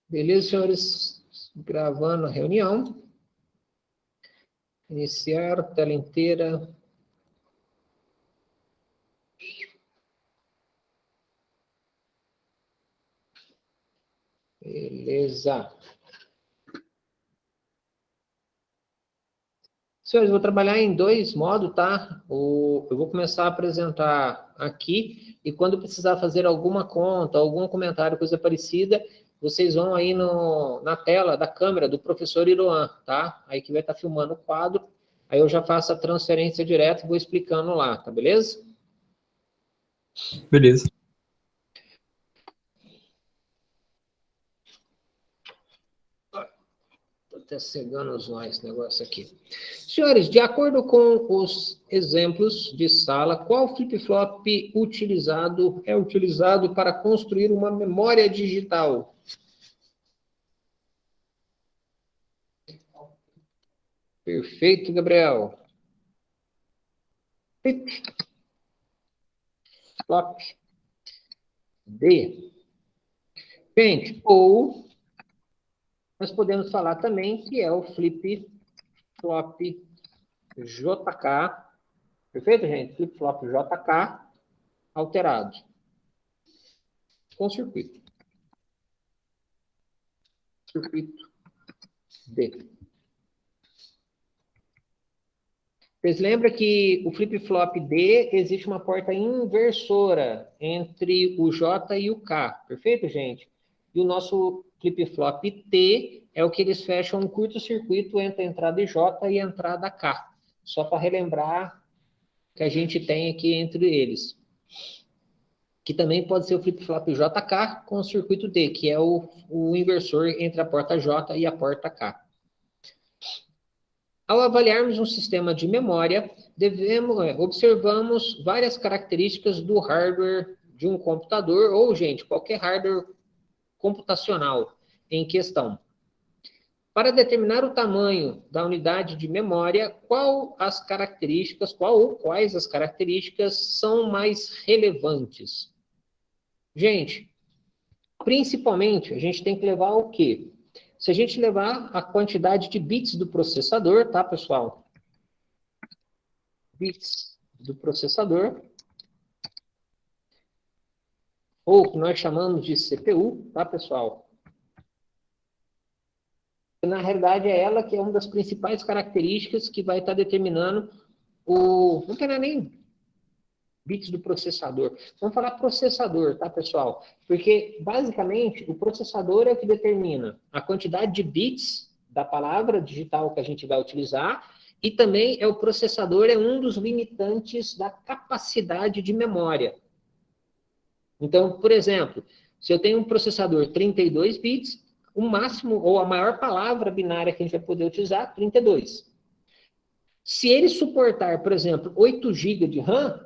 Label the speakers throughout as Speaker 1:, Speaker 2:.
Speaker 1: Beleza, senhores? Gravando a reunião. Iniciar, tela inteira. Beleza. Senhores, vou trabalhar em dois modos, tá? Eu vou começar a apresentar aqui, e quando precisar fazer alguma conta, algum comentário, coisa parecida, vocês vão aí na tela da câmera do professor Iroan, tá? Aí que vai estar filmando o quadro, aí eu já faço a transferência direto e vou explicando lá, tá beleza?
Speaker 2: Beleza.
Speaker 1: Estou até cegando os olhos esse negócio aqui. Senhores, de acordo com os exemplos de sala, qual flip-flop é utilizado para construir uma memória digital? Perfeito, Gabriel. Flip-flop D. Gente, ou nós podemos falar também que é o flip-flop JK. Perfeito, gente? Flip-flop JK alterado com circuito. Circuito D. Vocês lembram que o flip-flop D existe uma porta inversora entre o J e o K, perfeito, gente? E o nosso flip-flop T é o que eles fecham um curto-circuito entre a entrada J e a entrada K. Só para relembrar que a gente tem aqui entre eles. Que também pode ser o flip-flop JK com o circuito D, que é o inversor entre a porta J e a porta K. Ao avaliarmos um sistema de memória, observamos várias características do hardware de um computador, ou, gente, qualquer hardware computacional em questão. Para determinar o tamanho da unidade de memória, quais as características são mais relevantes? Gente, principalmente, a gente tem que levar o quê? Se a gente levar a quantidade de bits do processador, tá, pessoal? Bits do processador, ou que nós chamamos de CPU, tá, pessoal? Na realidade, é ela que é uma das principais características que vai estar determinando não tem nem bits do processador. Vamos falar processador, tá, pessoal? Porque, basicamente, o processador é o que determina a quantidade de bits da palavra digital que a gente vai utilizar, e também o processador é um dos limitantes da capacidade de memória. Então, por exemplo, se eu tenho um processador 32 bits, o máximo, ou a maior palavra binária que a gente vai poder utilizar, 32. Se ele suportar, por exemplo, 8 GB de RAM,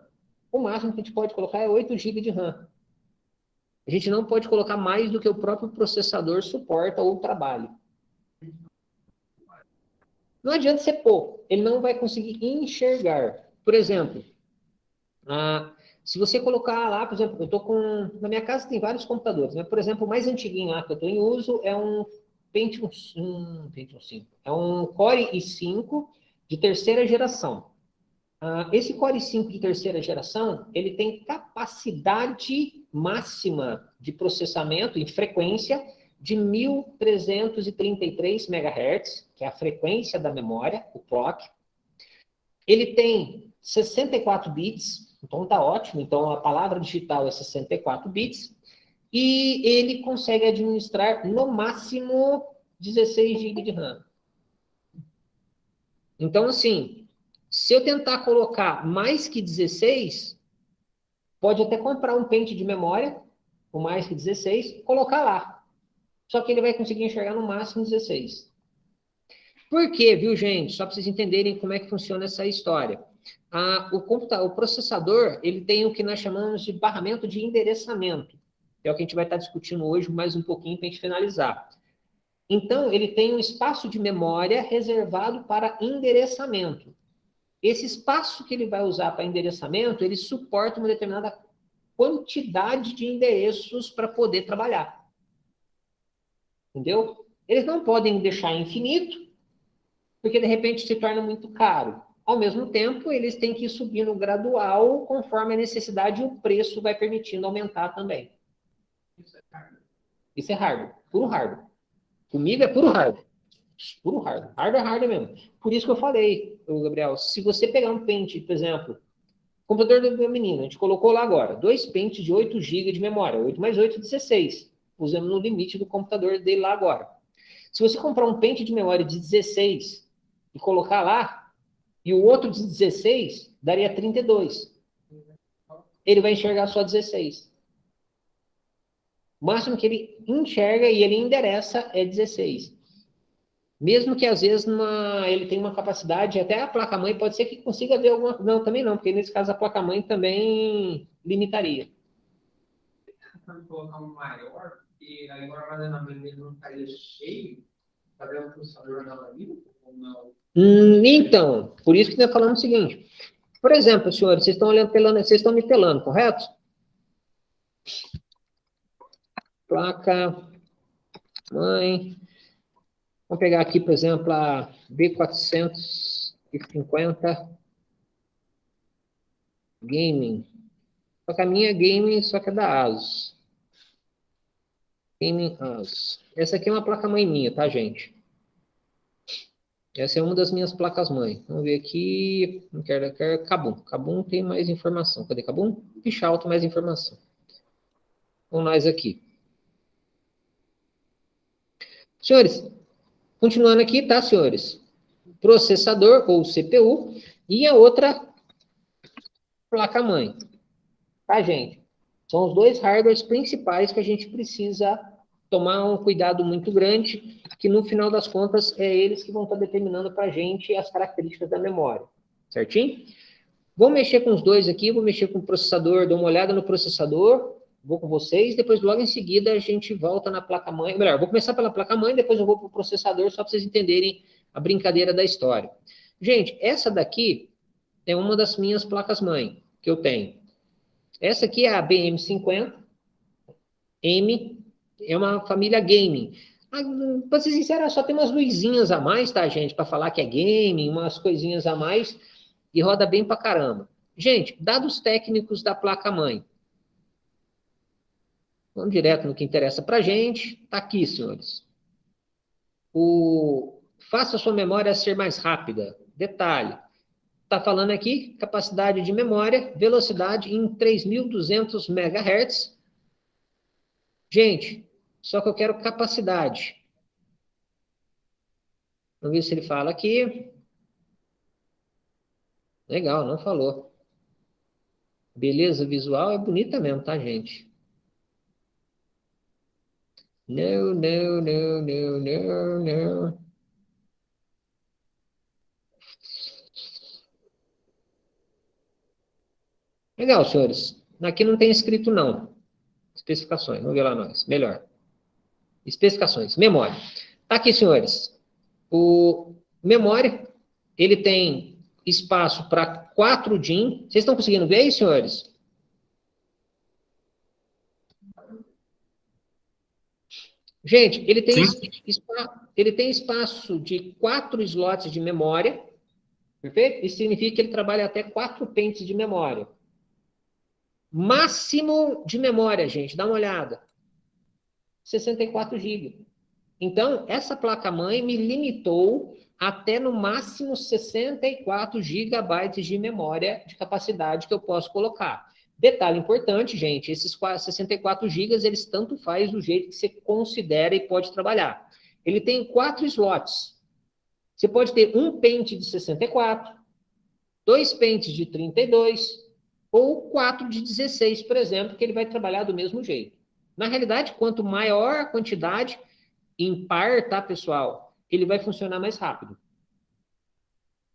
Speaker 1: o máximo que a gente pode colocar é 8 GB de RAM. A gente não pode colocar mais do que o próprio processador suporta ou trabalha. Não adianta você pôr, ele não vai conseguir enxergar. Por exemplo, se você colocar lá, por exemplo, na minha casa tem vários computadores, né? Por exemplo, o mais antiguinho lá que eu estou em uso é um Pentium 5. É um Core i5 de terceira geração. Esse Core 5 de terceira geração, ele tem capacidade máxima de processamento em frequência de 1.333 MHz, que é a frequência da memória, o clock. Ele tem 64 bits, então tá ótimo. Então a palavra digital é 64 bits. E ele consegue administrar no máximo 16 GB de RAM. Então, assim, se eu tentar colocar mais que 16, pode até comprar um pente de memória, com mais que 16, colocar lá. Só que ele vai conseguir enxergar no máximo 16. Por quê, viu, gente? Só para vocês entenderem como é que funciona essa história. O processador, ele tem o que nós chamamos de barramento de endereçamento. É o que a gente vai estar discutindo hoje mais um pouquinho para a gente finalizar. Então, ele tem um espaço de memória reservado para endereçamento. Esse espaço que ele vai usar para endereçamento, ele suporta uma determinada quantidade de endereços para poder trabalhar. Entendeu? Eles não podem deixar infinito, porque de repente se torna muito caro. Ao mesmo tempo, eles têm que ir subindo gradual, conforme a necessidade e o preço vai permitindo aumentar também. Isso é hardware, puro hardware. Comigo é puro hardware. Puro hardware. Hardware mesmo. Por isso que eu falei, Gabriel, se você pegar um pente, por exemplo, computador do meu menino, a gente colocou lá agora, 2 pentes de 8 GB de memória, 8 mais 8, 16. Usamos no limite do computador dele lá agora. Se você comprar um pente de memória de 16 e colocar lá, e o outro de 16, daria 32. Ele vai enxergar só 16. O máximo que ele enxerga e ele endereça é 16. Mesmo que às vezes ele tenha uma capacidade, até a placa-mãe pode ser que consiga ver alguma... Não, também não, porque nesse caso a placa-mãe também limitaria.
Speaker 2: Colocar um maior, e aí o armazenamento dele não estaria cheio, fazer um processador analógico ou não?
Speaker 1: Então, por isso que nós falamos o seguinte. Por exemplo, senhores, vocês estão olhando, vocês estão me telando, correto? Placa, mãe. Vamos pegar aqui, por exemplo, a B450 Gaming. Só que a minha é Gaming, só que é da ASUS. Gaming ASUS. Essa aqui é uma placa-mãe minha, tá, gente? Essa é uma das minhas placas-mãe. Vamos ver aqui. Não quero Kabum. Kabum tem mais informação. Cadê Kabum? Pichal tem mais informação. Vamos nós aqui. Senhores, continuando aqui, tá, senhores? Processador, ou CPU, e a outra placa-mãe. Tá, gente? São os dois hardwares principais que a gente precisa tomar um cuidado muito grande, que no final das contas é eles que vão estar determinando para a gente as características da memória. Certinho? Vou mexer com os dois aqui, vou mexer com o processador, dou uma olhada no processador, vou com vocês, depois logo em seguida a gente volta na placa-mãe. Melhor, vou começar pela placa-mãe, depois eu vou para o processador, só para vocês entenderem a brincadeira da história. Gente, essa daqui é uma das minhas placas-mãe que eu tenho. Essa aqui é a BM50, M, é uma família gaming. Para ser sincero, só tem umas luzinhas a mais, tá, gente? Para falar que é gaming, umas coisinhas a mais, e roda bem pra caramba. Gente, dados técnicos da placa-mãe. Vamos direto no que interessa pra gente. Tá aqui, senhores. Faça a sua memória ser mais rápida. Detalhe. Tá falando aqui, capacidade de memória, velocidade em 3.200 MHz. Gente, só que eu quero capacidade. Vamos ver se ele fala aqui. Legal, não falou. Beleza visual é bonita mesmo, tá, gente? Não, não, não, não, não, não. Legal, senhores. Aqui não tem escrito, não. Especificações, vamos ver lá nós. Melhor. Especificações. Memória. Tá aqui, senhores. O memória, ele tem espaço para 4 DIN. Vocês estão conseguindo ver aí, senhores? Gente, ele tem espaço de 4 slots de memória, perfeito? Isso significa que ele trabalha até 4 pentes de memória. Máximo de memória, gente, dá uma olhada. 64 GB. Então, essa placa-mãe me limitou até no máximo 64 GB de memória de capacidade que eu posso colocar. Detalhe importante, gente, esses 64 GB, eles tanto faz do jeito que você considera e pode trabalhar. Ele tem 4 slots. Você pode ter um pente de 64, 2 pentes de 32, ou 4 de 16, por exemplo, que ele vai trabalhar do mesmo jeito. Na realidade, quanto maior a quantidade, em par, tá, pessoal? Ele vai funcionar mais rápido.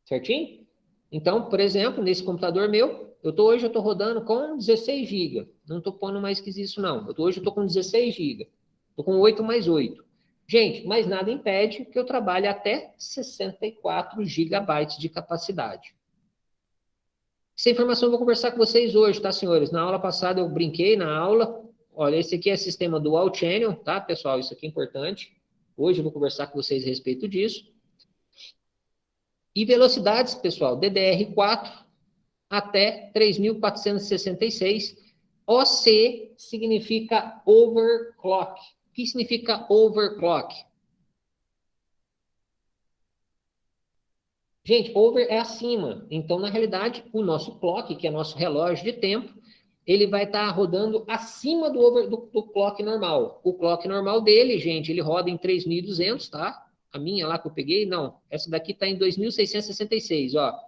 Speaker 1: Certinho? Então, por exemplo, nesse computador meu, hoje eu estou rodando com 16 GB. Não estou pondo mais que isso, não. Hoje eu estou com 16 GB. Estou com 8 mais 8. Gente, mas nada impede que eu trabalhe até 64 GB de capacidade. Essa informação eu vou conversar com vocês hoje, tá, senhores? Na aula passada eu brinquei na aula. Olha, esse aqui é sistema Dual Channel, tá, pessoal? Isso aqui é importante. Hoje eu vou conversar com vocês a respeito disso. E velocidades, pessoal, DDR4 até 3.466. OC significa overclock. O que significa overclock? Gente, over é acima. Então, na realidade, o nosso clock, que é nosso relógio de tempo, ele vai estar rodando acima do clock normal. O clock normal dele, gente, ele roda em 3.200, tá? A minha lá que eu peguei, não. Essa daqui está em 2.666, ó.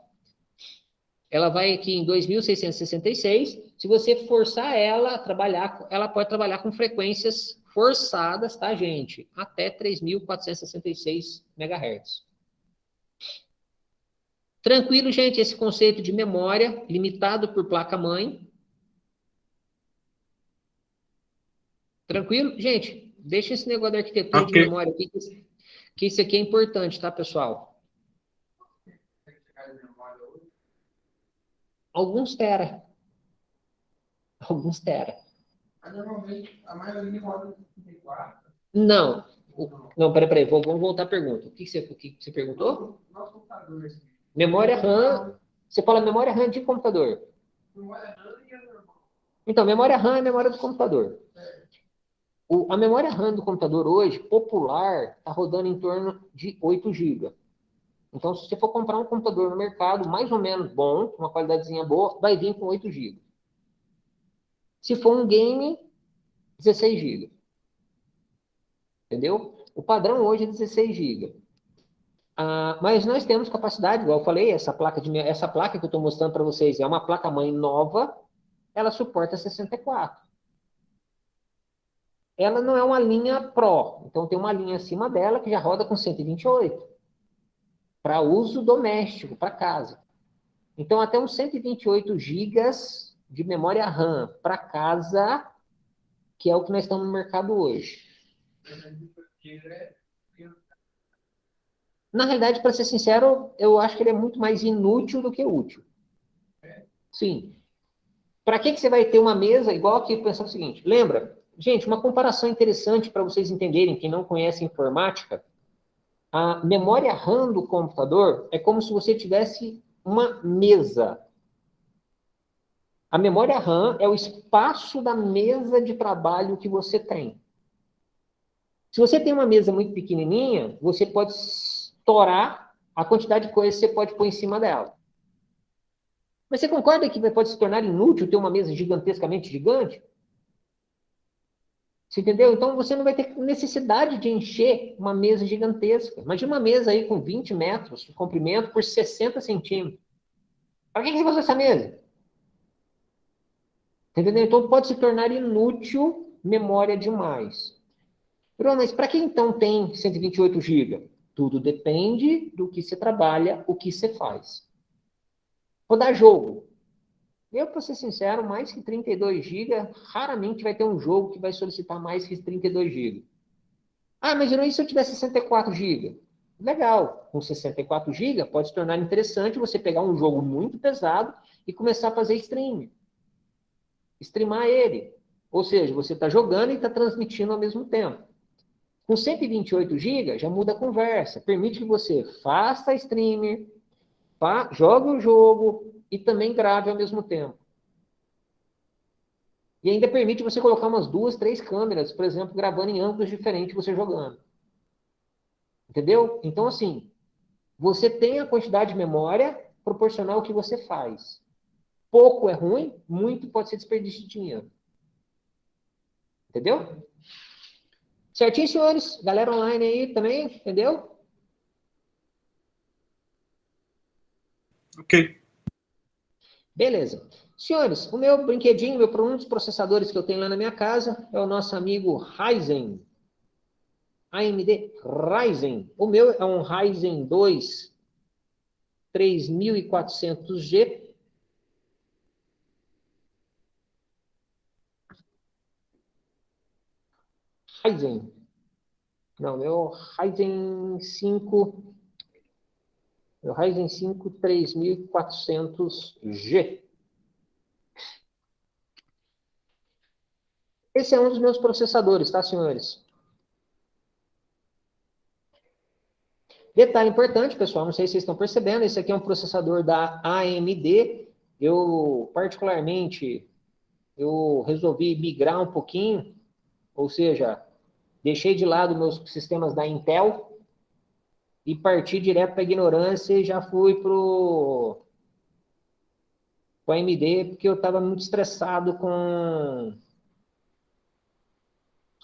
Speaker 1: Ela vai aqui em 2.666. Se você forçar ela a trabalhar, ela pode trabalhar com frequências forçadas, tá, gente? Até 3.466 MHz. Tranquilo, gente, esse conceito de memória, limitado por placa-mãe. Tranquilo? Gente, deixa esse negócio da arquitetura de memória aqui, que isso aqui é importante, tá, pessoal? Alguns tera. Alguns tera.
Speaker 2: Normalmente, a maioria roda 64.
Speaker 1: Não. Não, peraí. Vamos voltar à pergunta. O que você perguntou?
Speaker 2: Nosso computador, assim.
Speaker 1: Memória RAM. Você fala memória RAM de computador.
Speaker 2: Memória RAM e a normal.
Speaker 1: Então, memória RAM é memória do computador. A memória RAM do computador hoje, popular, está rodando em torno de 8 GB. Então, se você for comprar um computador no mercado, mais ou menos bom, uma qualidadezinha boa, vai vir com 8 GB. Se for um game, 16 GB. Entendeu? O padrão hoje é 16 GB. Mas nós temos capacidade, igual eu falei, essa placa que eu estou mostrando para vocês é uma placa-mãe nova, ela suporta 64. Ela não é uma linha Pro, então tem uma linha acima dela que já roda com 128, para uso doméstico, para casa. Então, até uns 128 GB de memória RAM para casa, que é o que nós estamos no mercado hoje. Na realidade, para ser sincero, eu acho que ele é muito mais inútil do que útil. Sim. Para que você vai ter uma mesa igual aqui? Pensar o seguinte, lembra? Gente, uma comparação interessante para vocês entenderem, quem não conhece informática, a memória RAM do computador é como se você tivesse uma mesa. A memória RAM é o espaço da mesa de trabalho que você tem. Se você tem uma mesa muito pequenininha, você pode estourar a quantidade de coisas que você pode pôr em cima dela. Mas você concorda que pode se tornar inútil ter uma mesa gigantescamente gigante? Você entendeu? Então você não vai ter necessidade de encher uma mesa gigantesca. Imagina uma mesa aí com 20 metros de comprimento por 60 centímetros. Para que você usa essa mesa? Entendeu? Então pode se tornar inútil memória demais. Bruno, mas para que então tem 128 GB? Tudo depende do que você trabalha, o que você faz. Rodar jogo. Eu, para ser sincero, mais que 32 GB, raramente vai ter um jogo que vai solicitar mais que 32 GB. Mas e se eu tiver 64 GB? Legal, com 64 GB pode se tornar interessante você pegar um jogo muito pesado e começar a fazer streaming. Streamar ele. Ou seja, você está jogando e está transmitindo ao mesmo tempo. Com 128 GB já muda a conversa. Permite que você faça streaming, jogue o jogo e também grave ao mesmo tempo. E ainda permite você colocar umas 2, 3 câmeras, por exemplo, gravando em ângulos diferentes você jogando. Entendeu? Então, assim, você tem a quantidade de memória proporcional ao que você faz. Pouco é ruim, muito pode ser desperdício de dinheiro. Entendeu? Certinho, senhores? Galera online aí também, entendeu?
Speaker 3: Ok.
Speaker 1: Beleza. Senhores, o meu brinquedinho, um dos processadores que eu tenho lá na minha casa é o nosso amigo Ryzen. AMD Ryzen. O meu é um Ryzen 2 3400G. Ryzen. Não, meu Ryzen 5. Meu Ryzen 5 3400G. Esse é um dos meus processadores, tá, senhores? Detalhe importante, pessoal, não sei se vocês estão percebendo, esse aqui é um processador da AMD. Eu, particularmente, eu resolvi migrar um pouquinho, ou seja, deixei de lado meus sistemas da Intel e parti direto para a ignorância e já fui para o AMD, porque eu estava muito estressado com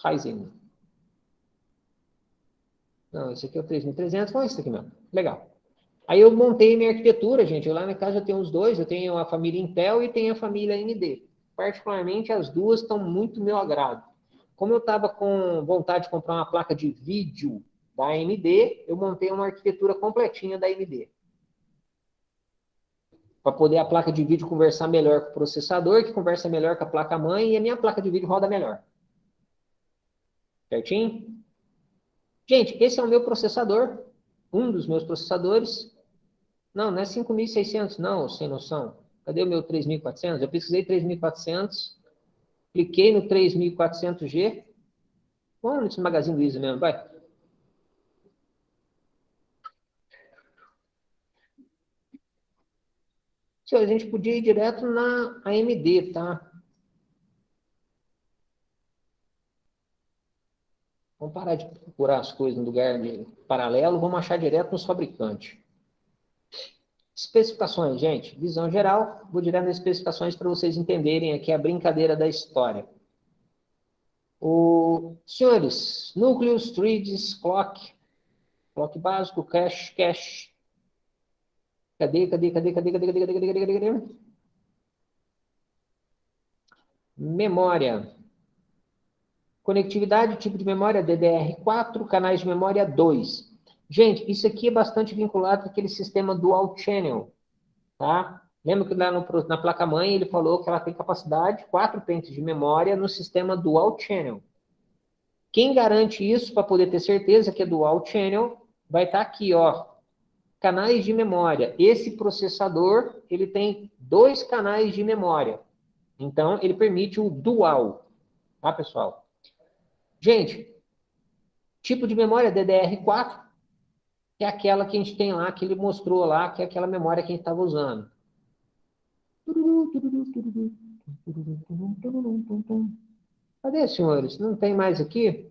Speaker 1: Ryzen. Não, esse aqui é o 3300, foi esse aqui mesmo. Legal. Aí eu montei minha arquitetura, gente. Eu lá na casa eu tenho os dois, eu tenho a família Intel e tenho a família AMD. Particularmente, as duas estão muito meu agrado. Como eu estava com vontade de comprar uma placa de vídeo da AMD, eu montei uma arquitetura completinha da AMD. Para poder a placa de vídeo conversar melhor com o processador, que conversa melhor com a placa-mãe, e a minha placa de vídeo roda melhor. Certinho? Gente, esse é o meu processador, um dos meus processadores. Não, não é 5.600, não, sem noção. Cadê o meu 3.400? Eu pesquisei 3.400, cliquei no 3.400G. Vamos nesse Magazine Luiza mesmo, vai. Senhor, a gente podia ir direto na AMD, tá? Vamos parar de procurar as coisas no lugar de paralelo, vamos achar direto nos fabricantes. Especificações, gente. Visão geral. Vou direto nas especificações para vocês entenderem aqui a brincadeira da história. Senhores, núcleos, threads, clock básico, cache. Cadê? Memória. Conectividade, tipo de memória DDR4, canais de memória 2. Gente, isso aqui é bastante vinculado com aquele sistema dual channel, tá? Lembra que lá na placa-mãe ele falou que ela tem capacidade, 4 pentes de memória no sistema dual channel. Quem garante isso, para poder ter certeza que é dual channel, vai estar aqui, ó. Canais de memória. Esse processador, ele tem 2 canais de memória. Então, ele permite o dual. Tá, pessoal? Gente, tipo de memória DDR4, que é aquela que a gente tem lá, que ele mostrou lá, que é aquela memória que a gente estava usando. Cadê, senhores? Não tem mais aqui?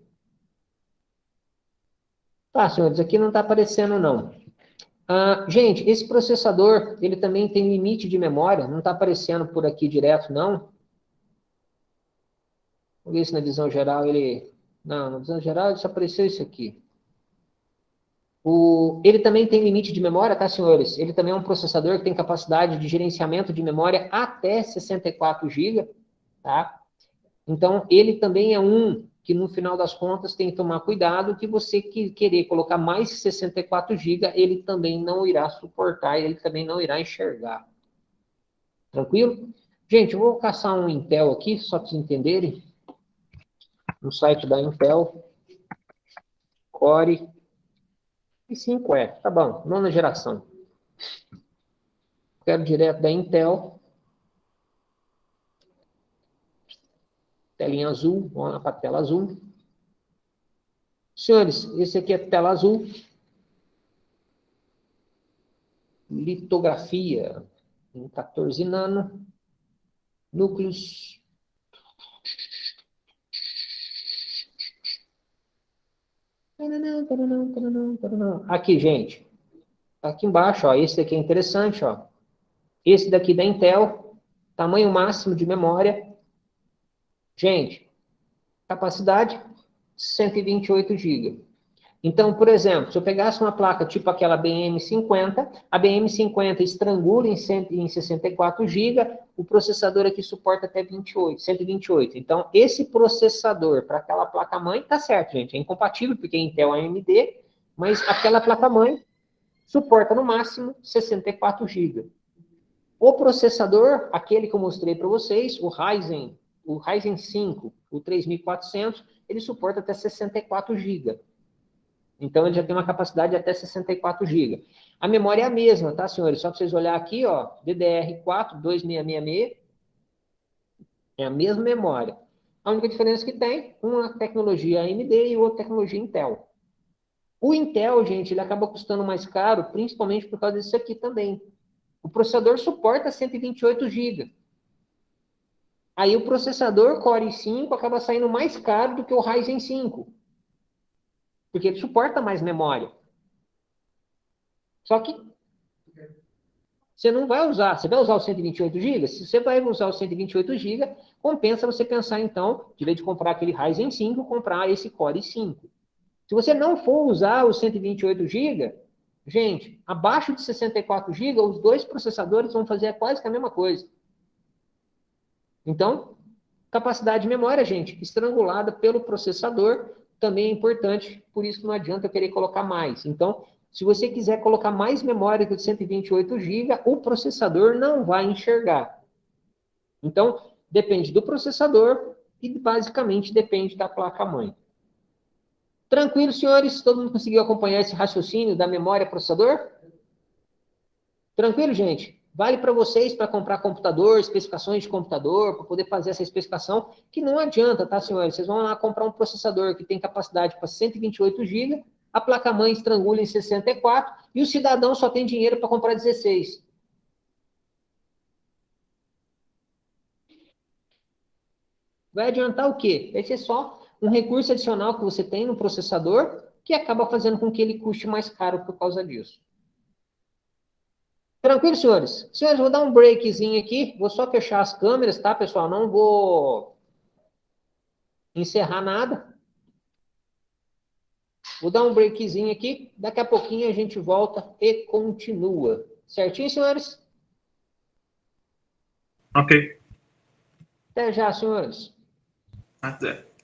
Speaker 1: Tá, senhores, aqui não está aparecendo, não. Gente, esse processador, ele também tem limite de memória, não está aparecendo por aqui direto, não. Vamos ver se na visão geral ele... Não, na visão geral só apareceu isso aqui. Ele também tem limite de memória, tá, senhores? Ele também é um processador que tem capacidade de gerenciamento de memória até 64 GB, tá? Então, ele também é um que, no final das contas, tem que tomar cuidado que você querer colocar mais 64 GB, ele também não irá suportar, ele também não irá enxergar. Tranquilo? Gente, eu vou caçar um Intel aqui, só para vocês entenderem. No site da Intel, Core i5, tá bom, 9ª geração. Quero direto da Intel. Telinha azul, vamos lá para a tela azul. Senhores, esse aqui é a tela azul. Litografia em 14 nano. Núcleos. Aqui, gente. Aqui embaixo, ó, esse aqui é interessante, ó. Esse daqui da Intel, tamanho máximo de memória. Gente, capacidade 128 GB. Então, por exemplo, se eu pegasse uma placa tipo aquela BM50, a BM50 estrangula em 64 GB, o processador aqui suporta até 128. Então, esse processador para aquela placa-mãe tá certo, gente. É incompatível, porque é Intel AMD, mas aquela placa-mãe suporta no máximo 64 GB. O processador, aquele que eu mostrei para vocês, o Ryzen 5, o 3400, ele suporta até 64 GB. Então, ele já tem uma capacidade de até 64 GB. A memória é a mesma, tá, senhores? Só para vocês olharem aqui, ó, DDR4 2666, é a mesma memória. A única diferença que tem, uma tecnologia AMD e outra tecnologia Intel. O Intel, gente, ele acaba custando mais caro, principalmente por causa disso aqui também. O processador suporta 128 GB. Aí o processador Core i5 acaba saindo mais caro do que o Ryzen 5, porque ele suporta mais memória. Só que você não vai usar, você vai usar os 128 GB? Se você vai usar os 128 GB, compensa você pensar, então, de vez de comprar aquele Ryzen 5, comprar esse Core i5. Se você não for usar os 128 GB, gente, abaixo de 64 GB, os dois processadores vão fazer quase que a mesma coisa. Então, capacidade de memória, gente, estrangulada pelo processador, também é importante, por isso que não adianta eu querer colocar mais. Então, se você quiser colocar mais memória que 128 GB, o processador não vai enxergar. Então, depende do processador e basicamente depende da placa-mãe. Tranquilo, senhores? Todo mundo conseguiu acompanhar esse raciocínio da memória processador? Tranquilo, gente? Vale para vocês para comprar computador, especificações de computador, para poder fazer essa especificação, que não adianta, tá, senhores? Vocês vão lá comprar um processador que tem capacidade para 128 GB, a placa-mãe estrangula em 64 e o cidadão só tem dinheiro para comprar 16. Vai adiantar o quê? Vai ser só um recurso adicional que você tem no processador que acaba fazendo com que ele custe mais caro por causa disso. Tranquilo, senhores? Senhores, vou dar um breakzinho aqui. Vou só fechar as câmeras, tá, pessoal? Não vou encerrar nada. Vou dar um breakzinho aqui. Daqui a pouquinho a gente volta e continua. Certinho, senhores?
Speaker 3: Ok,
Speaker 1: Até já, senhores.
Speaker 3: até.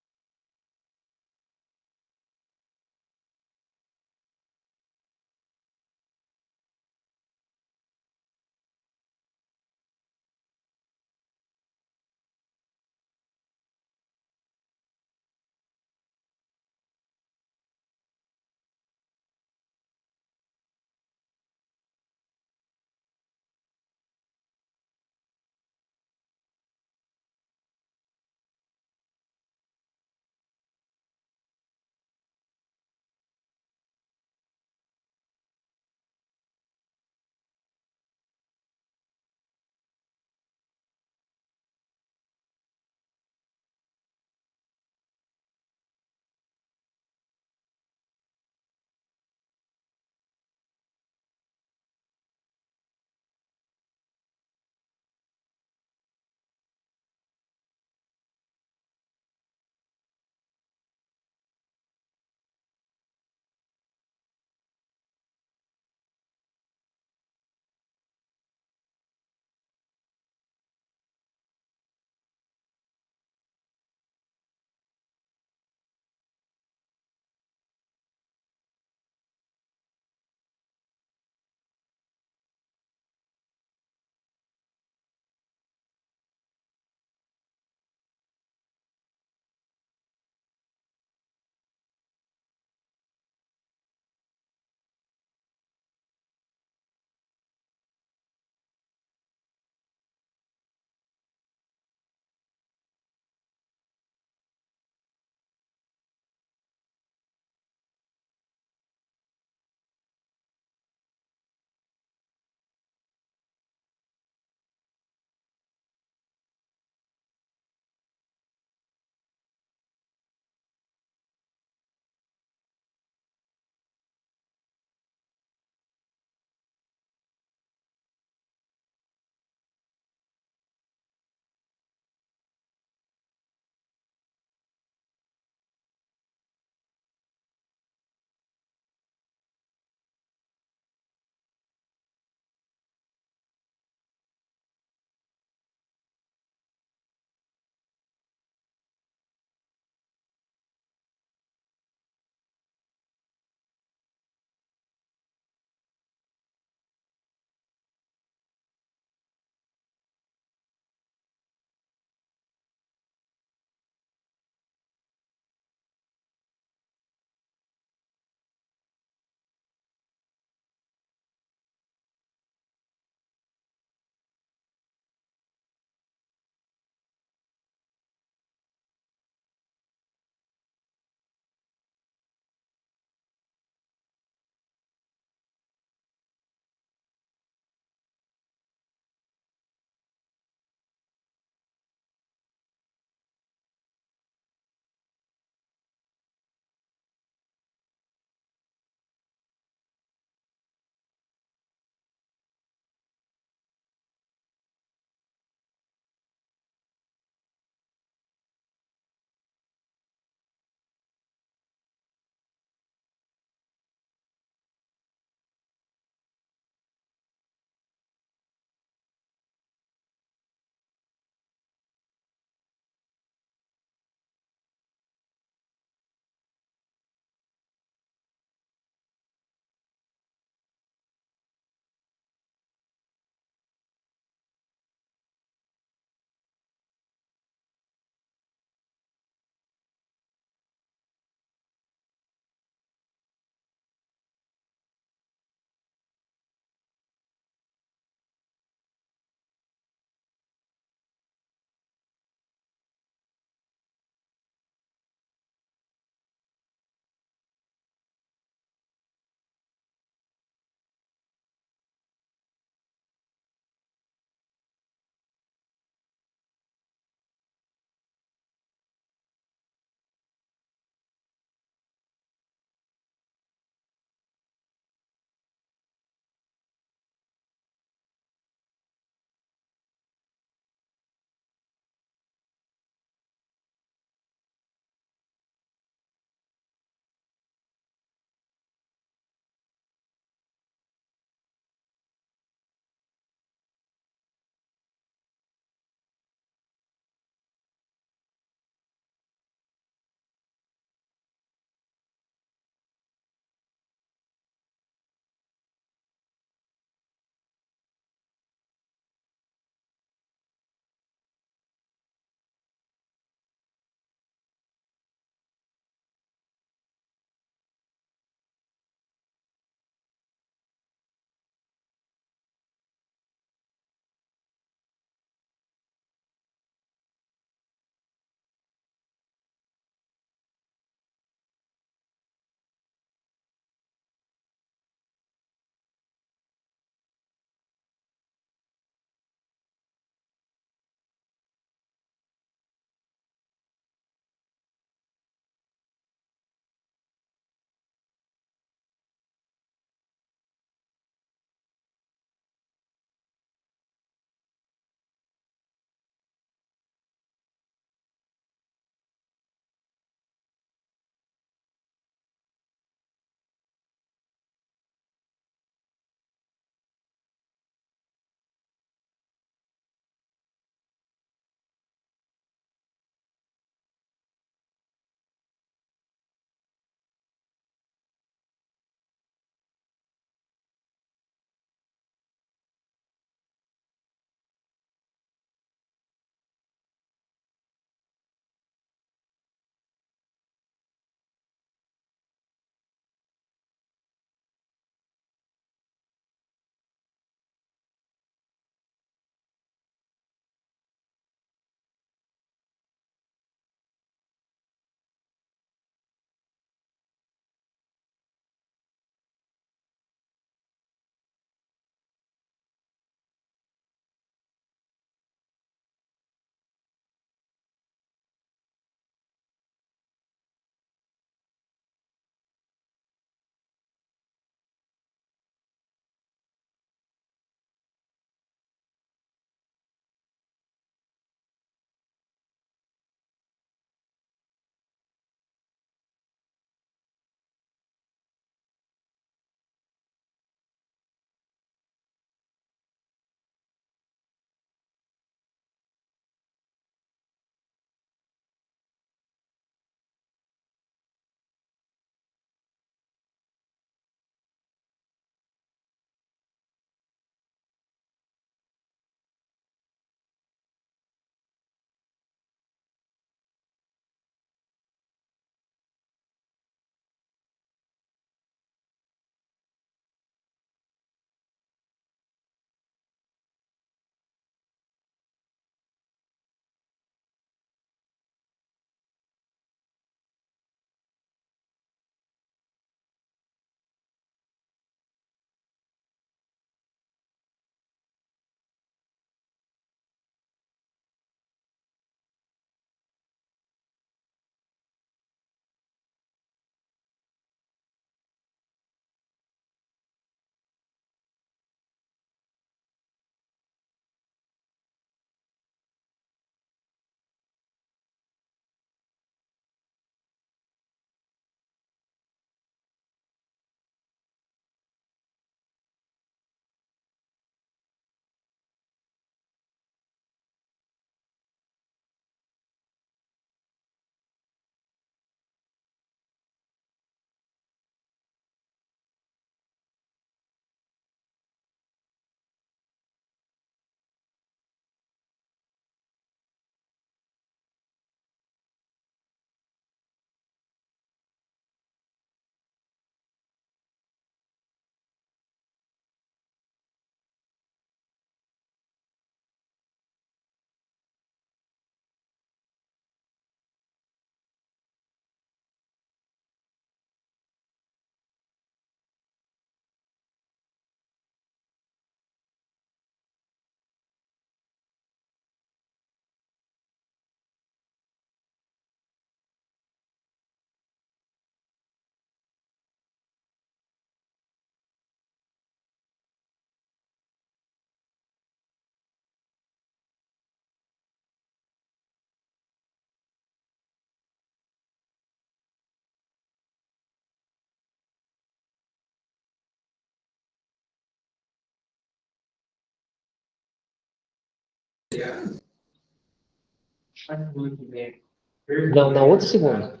Speaker 1: Não, na outra segunda.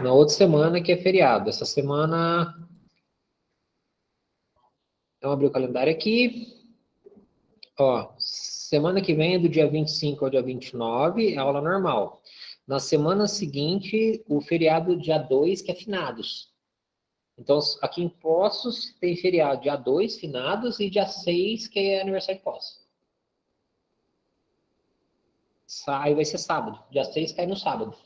Speaker 1: Na outra semana que é feriado. Essa semana... Então, abrir o calendário aqui. Ó, semana que vem é do dia 25 ao dia 29, é aula normal. Na semana seguinte, o feriado dia 2, que é finados. Então, aqui em Poços tem feriado dia 2, finados, e dia 6, que é aniversário de Poços. Aí vai ser sábado. Dia 6 cai no sábado.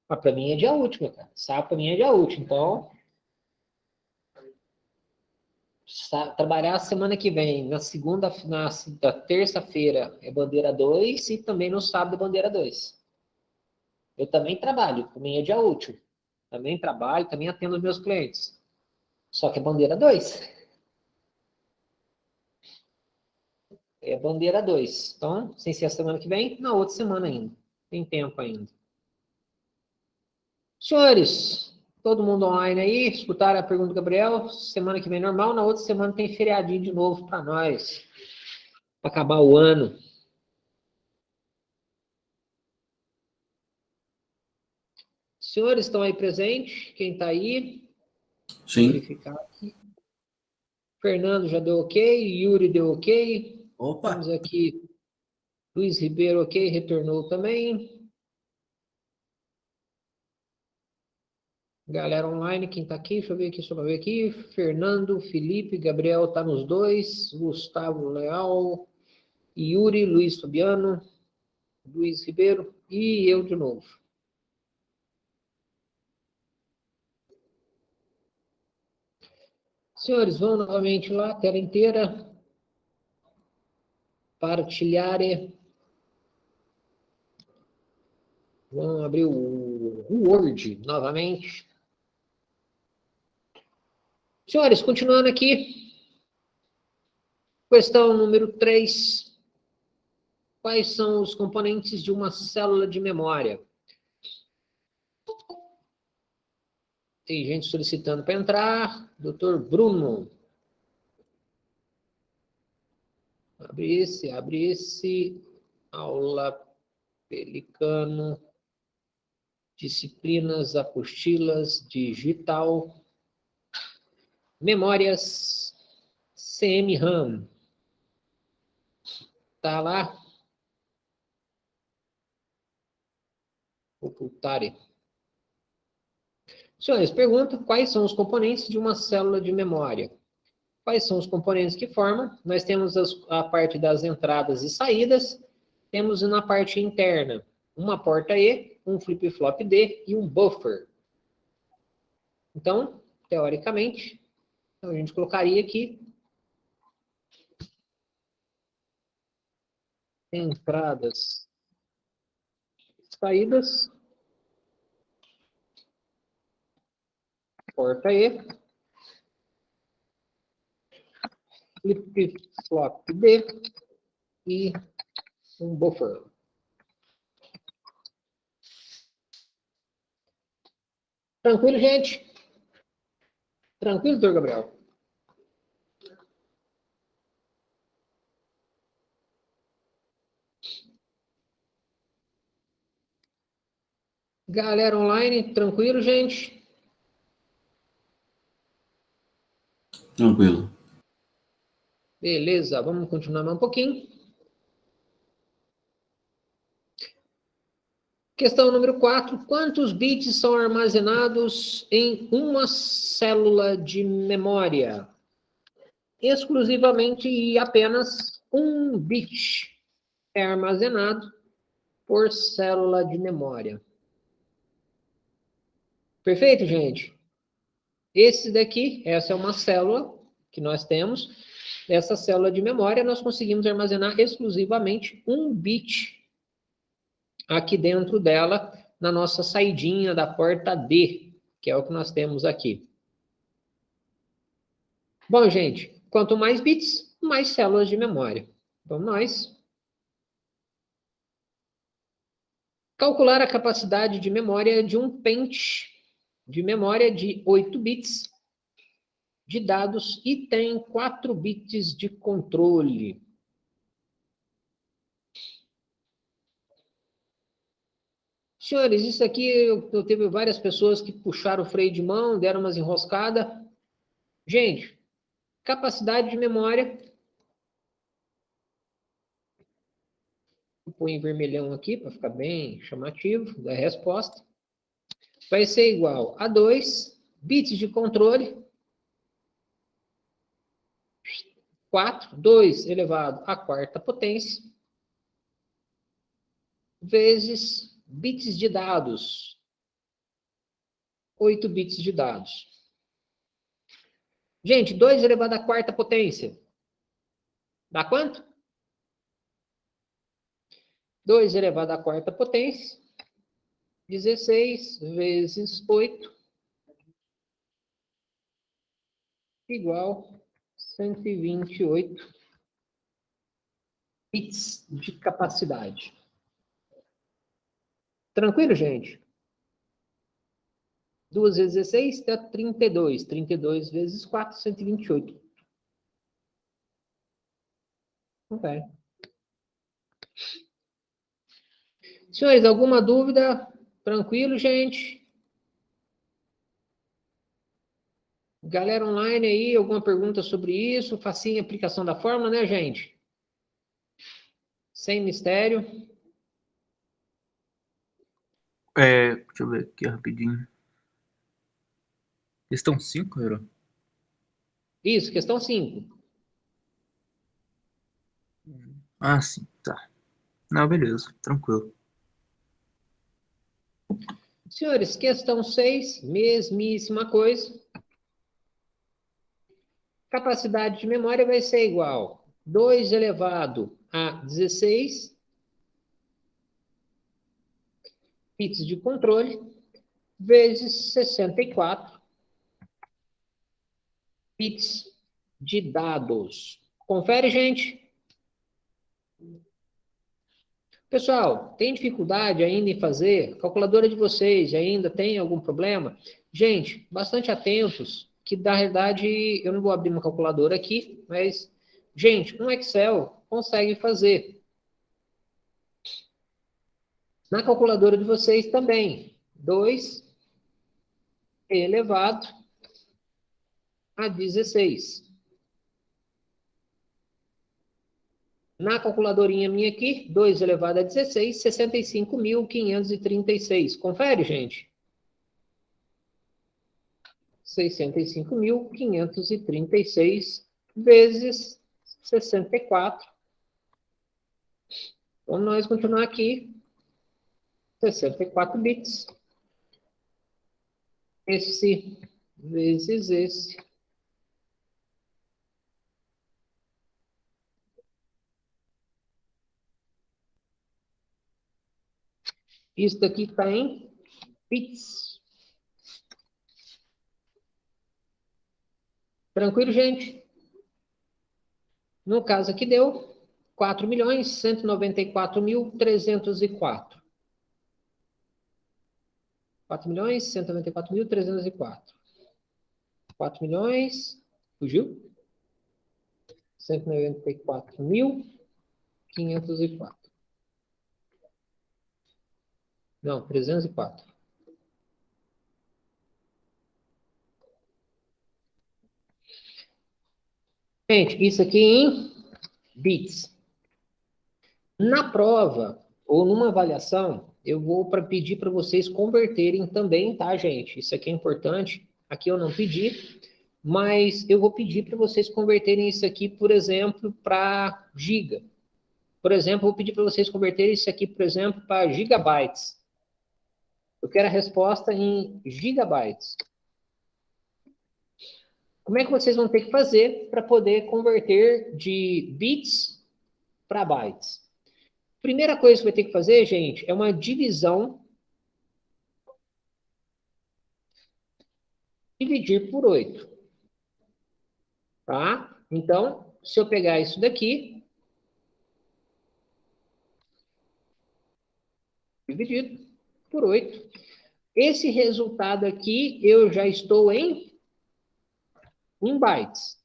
Speaker 1: Mas pra mim é dia útil, cara. Sábado pra mim é dia útil. Então, trabalhar a semana que vem, na terça-feira é bandeira 2 e também no sábado é bandeira 2. Eu também trabalho, pra mim é dia útil. Também trabalho, também atendo os meus clientes. Só que é bandeira 2. É bandeira 2. Então, sem ser a semana que vem, na outra semana ainda. Tem tempo ainda. Senhores, todo mundo online aí, escutaram a pergunta do Gabriel? Semana que vem normal, na outra semana tem feriadinho de novo para nós. Para acabar o ano. Senhores, estão aí presentes? Quem está aí?
Speaker 3: Sim.
Speaker 1: Verificar aqui. Fernando já deu ok, Yuri deu ok.
Speaker 3: Opa!
Speaker 1: Temos aqui Luiz Ribeiro, ok, retornou também. Galera online, quem tá aqui? Deixa eu ver aqui, só pra ver aqui. Fernando, Felipe, Gabriel tá nos dois. Gustavo Leal, Yuri, Luiz Fabiano, Luiz Ribeiro e eu de novo. Senhores, vão novamente lá, tela inteira. Partilhare. Vamos abrir o Word novamente. Senhores, continuando aqui. Questão número 3. Quais são os componentes de uma célula de memória? Tem gente solicitando para entrar. Doutor Bruno. Abre esse. Aula Pelicano. Disciplinas, apostilas, digital. Memórias, CM-RAM. Tá lá? Ocultare. Senhores, pergunta: quais são os componentes de uma célula de memória? Quais são os componentes que formam? Nós temos a parte das entradas e saídas. Temos na parte interna uma porta E, um flip-flop D e um buffer. Então, teoricamente, a gente colocaria aqui entradas, saídas, porta E, flip-flop D e um buffer. Tranquilo, gente? Tranquilo, doutor Gabriel? Galera online, tranquilo, gente?
Speaker 3: Tranquilo.
Speaker 1: Beleza, vamos continuar mais um pouquinho. Questão número 4. Quantos bits são armazenados em uma célula de memória? Exclusivamente e apenas um bit é armazenado por célula de memória. Perfeito, gente? Essa é uma célula que nós temos. Essa célula de memória, nós conseguimos armazenar exclusivamente um bit aqui dentro dela, na nossa saidinha da porta D, que é o que nós temos aqui. Bom, gente, quanto mais bits, mais células de memória. Vamos nós. Calcular a capacidade de memória de um pente de memória de 8 bits de dados e tem 4 bits de controle. Senhores, isso aqui, eu teve várias pessoas que puxaram o freio de mão, deram umas enroscadas. Gente, capacidade de memória. Vou pôr em vermelhão aqui, para ficar bem chamativo da resposta. Vai ser igual a 2 bits de controle. 4, 2 elevado à quarta potência, vezes bits de dados. 8 bits de dados. Gente, 2 elevado à quarta potência. Dá quanto? 2 elevado à quarta potência. 16 vezes 8. Igual 128 bits de capacidade. Tranquilo, gente? 2 vezes 16 dá 32. 32 vezes 4, 128. Ok. Senhores, alguma dúvida? Tranquilo, gente? Galera online aí, alguma pergunta sobre isso? Facinho a aplicação da fórmula, né, gente? Sem mistério.
Speaker 3: Deixa eu ver aqui rapidinho. Questão 5, era?
Speaker 1: Isso, questão 5.
Speaker 3: Ah, sim, tá. Não, beleza, tranquilo.
Speaker 1: Senhores, questão 6, mesmíssima coisa. Capacidade de memória vai ser igual a 2 elevado a 16 bits de controle, vezes 64 bits de dados. Confere, gente. Pessoal, tem dificuldade ainda em fazer? A calculadora de vocês ainda tem algum problema? Gente, bastante atentos, que na realidade eu não vou abrir uma calculadora aqui, mas, gente, um Excel consegue fazer. Na calculadora de vocês também, 2 elevado a 16. Na calculadorinha minha aqui, 2 elevado a 16, 65.536. Confere, gente. 65.536 vezes 64. Vamos nós continuar aqui. 64 bits. Esse vezes esse. Isso daqui está em bits. Tranquilo, gente? No caso aqui deu 4.194.304. 4.194.304. 4 milhões, fugiu? 194.504. Não, 304. Gente, isso aqui em bits. Na prova, ou numa avaliação, eu vou pedir para vocês converterem também, tá, gente? Isso aqui é importante. Aqui eu não pedi, mas eu vou pedir para vocês converterem isso aqui, por exemplo, para giga. Por exemplo, eu vou pedir para vocês converterem isso aqui, por exemplo, para gigabytes. Eu quero a resposta em gigabytes. Como é que vocês vão ter que fazer para poder converter de bits para bytes? Primeira coisa que vai ter que fazer, gente, é uma divisão. Dividir por 8. Tá? Então, se eu pegar isso daqui, dividido por 8, esse resultado aqui eu já estou em bytes.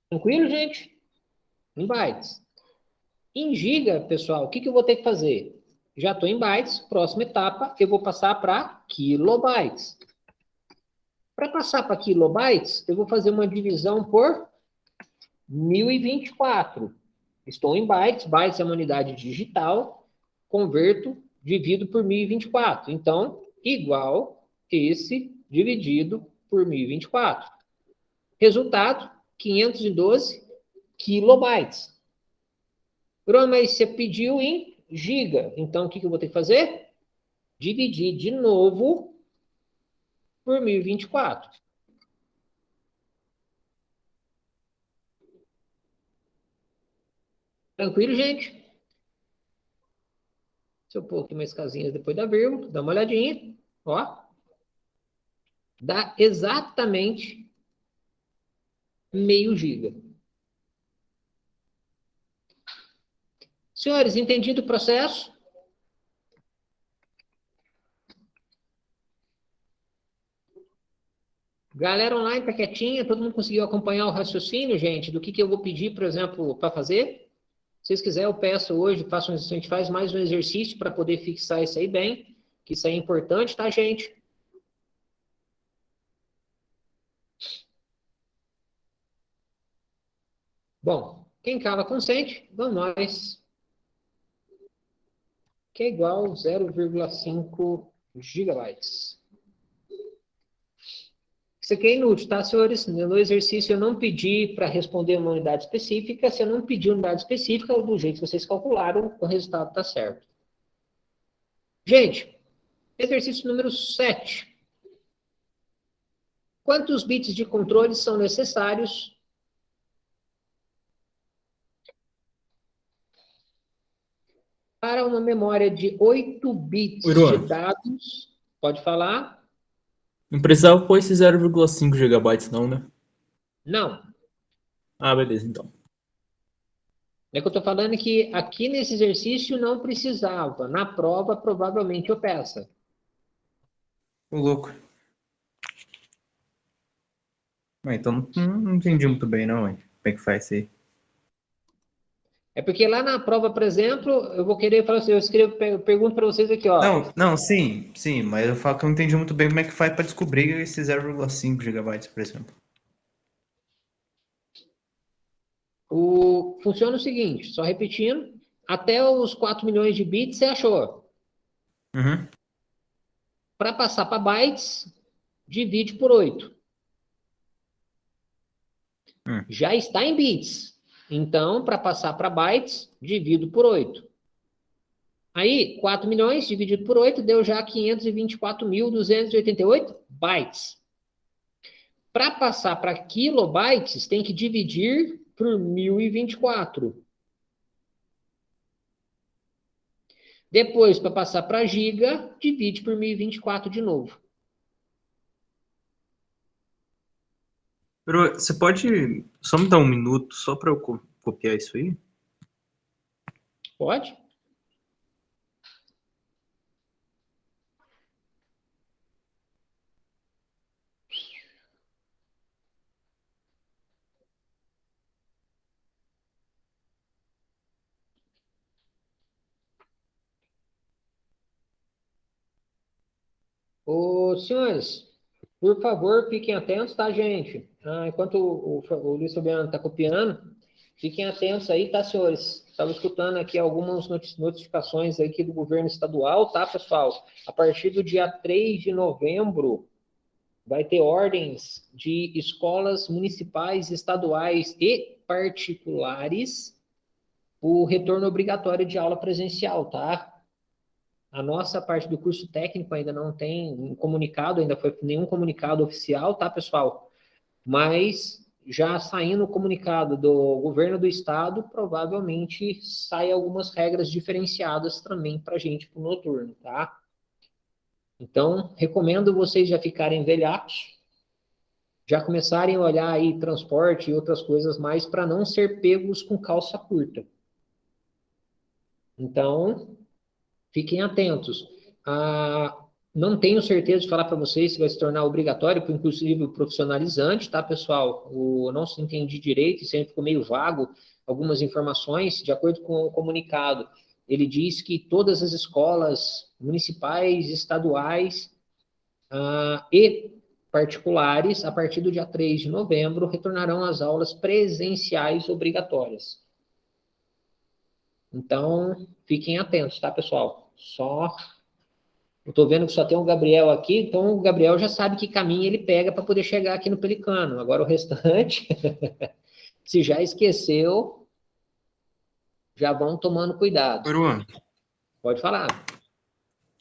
Speaker 1: Tranquilo, gente? Em bytes. Em giga, pessoal, o que eu vou ter que fazer? Já estou em bytes, próxima etapa, eu vou passar para kilobytes. Para passar para kilobytes, eu vou fazer uma divisão por 1024. Estou em bytes, bytes é uma unidade digital, converto, divido por 1024. Então, igual esse dividido por 1024. Resultado, 512 kilobytes. Bruno, mas você pediu em giga. Então, o que eu vou ter que fazer? Dividir de novo por 1024. Tranquilo, gente? Se eu pôr aqui mais casinhas depois da vírgula, dá uma olhadinha. Ó. Dá exatamente meio giga. Senhores, entendido o processo? Galera online tá quietinha, todo mundo conseguiu acompanhar o raciocínio, gente, do que eu vou pedir, por exemplo, para fazer? Se vocês quiserem, eu peço hoje, a gente faz mais um exercício para poder fixar isso aí bem, que isso aí é importante, tá, gente? Bom, quem cala consente, vamos nós. Que é igual 0,5 gigabytes. Isso aqui é inútil, tá, senhores? No exercício eu não pedi para responder uma unidade específica. Se eu não pedir unidade específica, do jeito que vocês calcularam, o resultado está certo. Gente, exercício número 7. Quantos bits de controle são necessários para uma memória de 8 bits de dados? Pode falar?
Speaker 3: Não precisava pôr esse 0,5 GB não, né?
Speaker 1: Não.
Speaker 3: Ah, beleza, então.
Speaker 1: É que eu estou falando que aqui nesse exercício não precisava. Na prova, provavelmente eu peça.
Speaker 3: Ô, louco. Então não entendi muito bem, não, hein? Como é que faz isso aí?
Speaker 1: É porque lá na prova, por exemplo, eu vou querer falar assim, eu pergunto para vocês aqui, ó.
Speaker 3: Não, sim, mas eu falo que eu não entendi muito bem como é que faz para descobrir esse 0,5 GB, por exemplo.
Speaker 1: Funciona o seguinte, só repetindo, até os 4 milhões de bits você achou.
Speaker 3: Uhum.
Speaker 1: Para passar para bytes, divide por 8. Já está em bits. Então, para passar para bytes, divido por 8. Aí, 4 milhões dividido por 8 deu já 524.288 bytes. Para passar para kilobytes, tem que dividir por 1024. Depois, para passar para giga, divide por 1024 de novo.
Speaker 3: Pero você pode só me dar um minuto só para eu copiar isso aí?
Speaker 1: Pode? Ô, senhores, por favor, fiquem atentos, tá, gente? Enquanto o Luiz Fabiano está copiando, fiquem atentos aí, tá, senhores? Estava escutando aqui algumas notificações aqui do governo estadual, tá, pessoal? A partir do dia 3 de novembro, vai ter ordens de escolas municipais, estaduais e particulares o retorno obrigatório de aula presencial, tá? A nossa parte do curso técnico ainda não tem um comunicado, ainda foi nenhum comunicado oficial, tá, pessoal? Mas já saindo o comunicado do governo do estado, provavelmente sai algumas regras diferenciadas também para a gente pro noturno, tá? Então, recomendo vocês já ficarem velhados, já começarem a olhar aí transporte e outras coisas mais para não ser pegos com calça curta. Então, fiquem atentos. Não tenho certeza de falar para vocês se vai se tornar obrigatório, inclusive profissionalizante, tá, pessoal? Eu não se entendi direito, sempre ficou meio vago algumas informações. De acordo com o comunicado, ele diz que todas as escolas municipais, estaduais e particulares, a partir do dia 3 de novembro, retornarão às aulas presenciais obrigatórias. Então, fiquem atentos, tá, pessoal? Eu tô vendo que só tem o Gabriel aqui, então o Gabriel já sabe que caminho ele pega para poder chegar aqui no Pelicano. Agora o restante, se já esqueceu, já vão tomando cuidado.
Speaker 3: Peruano,
Speaker 1: Pode falar.